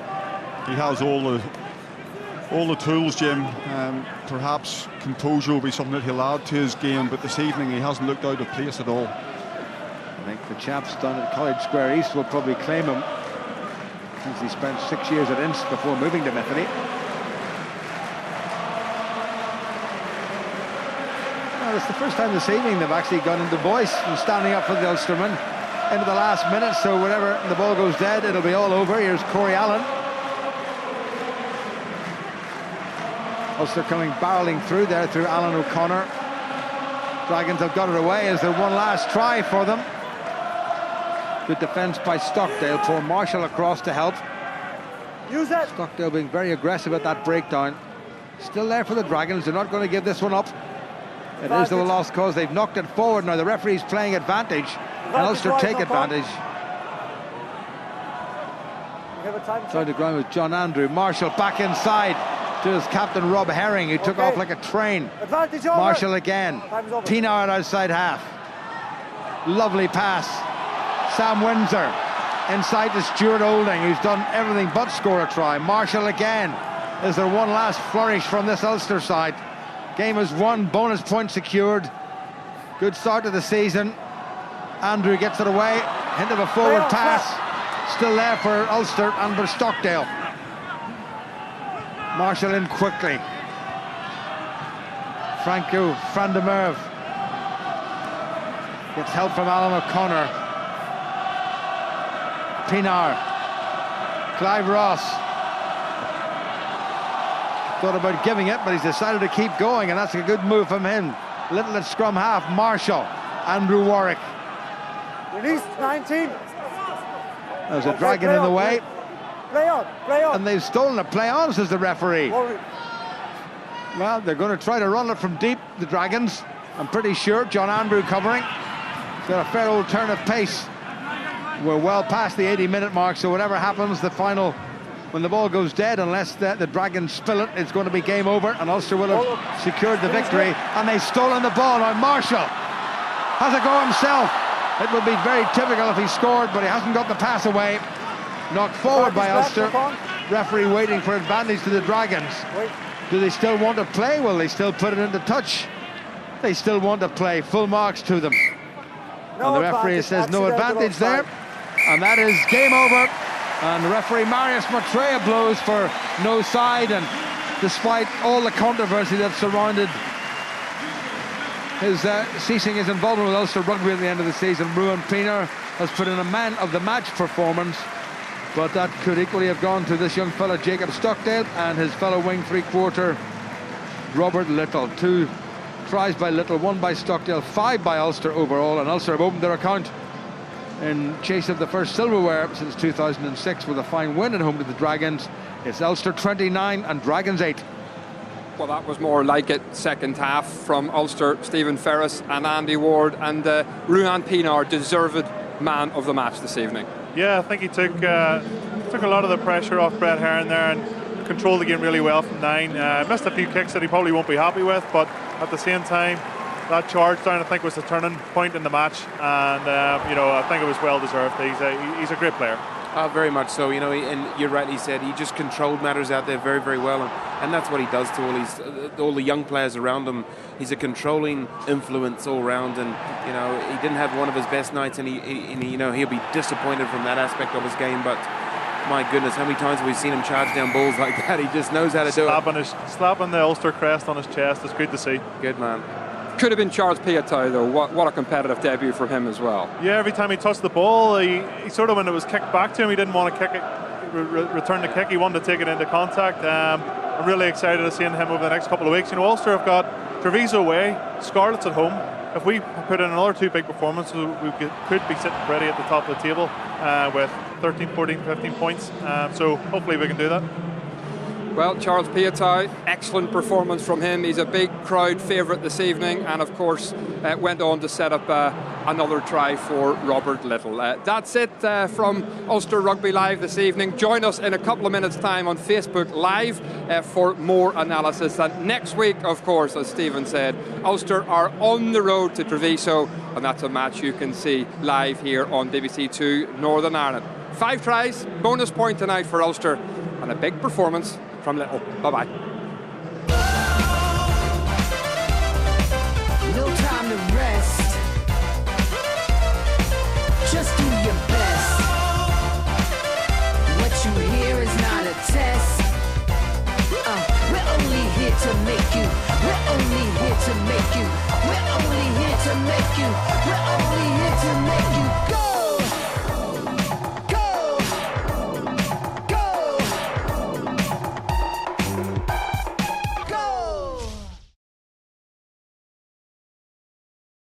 he has all the tools, Jim. Perhaps composure will be something that he'll add to his game, but this evening he hasn't looked out of place at all. I think the chaps down at College Square East will probably claim him, since he spent 6 years at Ince before moving to Metheny. Well, it's the first time this evening they've actually gone into voice and standing up for the Ulstermen into the last minute, so whenever the ball goes dead, it'll be all over. Here's Corey Allen. Ulster coming barreling through there through Alan O'Connor. Dragons have got it away. Is there one last try for them? Good defence by Stockdale. Poor Marshall across to help. Use it. Stockdale being very aggressive at that breakdown. Still there for the Dragons. They're not going to give this one up. It is the lost cause. They've knocked it forward. Now the referee's playing advantage. And Ulster take advantage. Side the ground with John Andrew. Marshall back inside to his captain Rob Herring, who took off like a train. Marshall again. Pienaar at outside half. Lovely pass. Sam Windsor inside to Stuart Olding, who's done everything but score a try. Marshall again. Is there one last flourish from this Ulster side? Game is won, bonus point secured. Good start to the season. Andrew gets it away, hint of a forward pass. Still there for Ulster and for Stockdale. Marshall in quickly. Franco van der Merwe gets help from Alan O'Connor. Pienaar. Clive Ross thought about giving it, but he's decided to keep going, and that's a good move from him. Little at scrum half. Marshall. Andrew Warwick. Release 19. There's a dragon in the way. Play on, play on. And they've stolen a play on, says the referee. Well, they're going to try to run it from deep, the Dragons. I'm pretty sure. John Andrew covering. He's got a fair old turn of pace. We're well past the 80-minute mark, so whatever happens, the final, when the ball goes dead, unless the Dragons spill it, it's going to be game over, and Ulster will have secured the victory. And they've stolen the ball. Now Marshall has a go himself. It would be very typical if he scored, but he hasn't got the pass away. Knocked forward by Ulster. Referee waiting for advantage to the Dragons. Do they still want to play? Well, they still put it into touch. They still want to play. Full marks to them. And the referee says no advantage there. And that is game over. And the referee Marius Maitreya blows for no side. And despite all the controversy that surrounded his ceasing his involvement with Ulster Rugby at the end of the season, Ruan Pienaar has put in a man of the match performance. But that could equally have gone to this young fella Jacob Stockdale and his fellow wing three-quarter Robert Little. 2 tries by Little, 1 by Stockdale, 5 by Ulster overall, and Ulster have opened their account in chase of the first silverware since 2006 with a fine win at home to the Dragons. It's Ulster 29 and Dragons 8. Well, that was more like it. Second half from Ulster, Stephen Ferris and Andy Ward, and Ruan Pienaar deserved man of the match this evening. Yeah, I think he took a lot of the pressure off Brett Heron there and controlled the game really well from 9. Missed a few kicks that he probably won't be happy with, but at the same time, that charge down I think was the turning point in the match, and I think it was well deserved. He's a great player. Very much so, and you rightly said he just controlled matters out there very, very well, and that's what he does to all the young players around him. He's a controlling influence all round, and he didn't have one of his best nights, and he'll be disappointed from that aspect of his game. But my goodness, how many times have we seen him charge down balls like that? He just knows how to do it. Slapping the Ulster crest on his chest. It's great to see. Good man. Could have been Charles Piatai though. What a competitive debut from him as well. Yeah, every time he touched the ball, he sort of, when it was kicked back to him, he didn't want to kick it, return the kick. He wanted to take it into contact. I'm really excited to see him over the next couple of weeks. Ulster have got Treviso away, Scarlets at home. If we put in another 2 big performances, we could be sitting pretty at the top of the table with 13, 14, 15 points. So hopefully we can do that. Well, Charles Piatai, excellent performance from him. He's a big crowd favourite this evening, and of course went on to set up another try for Robert Little. That's it from Ulster Rugby Live this evening. Join us in a couple of minutes' time on Facebook Live for more analysis. And next week, of course, as Stephen said, Ulster are on the road to Treviso, and that's a match you can see live here on BBC 2 Northern Ireland. 5 tries, bonus point tonight for Ulster, and a big performance from Little. Bye-bye. No time to rest. Just do your best. What you hear is not a test. We're only here to make you. We're only here to make you. We're only here to make you. We're only here to make you go.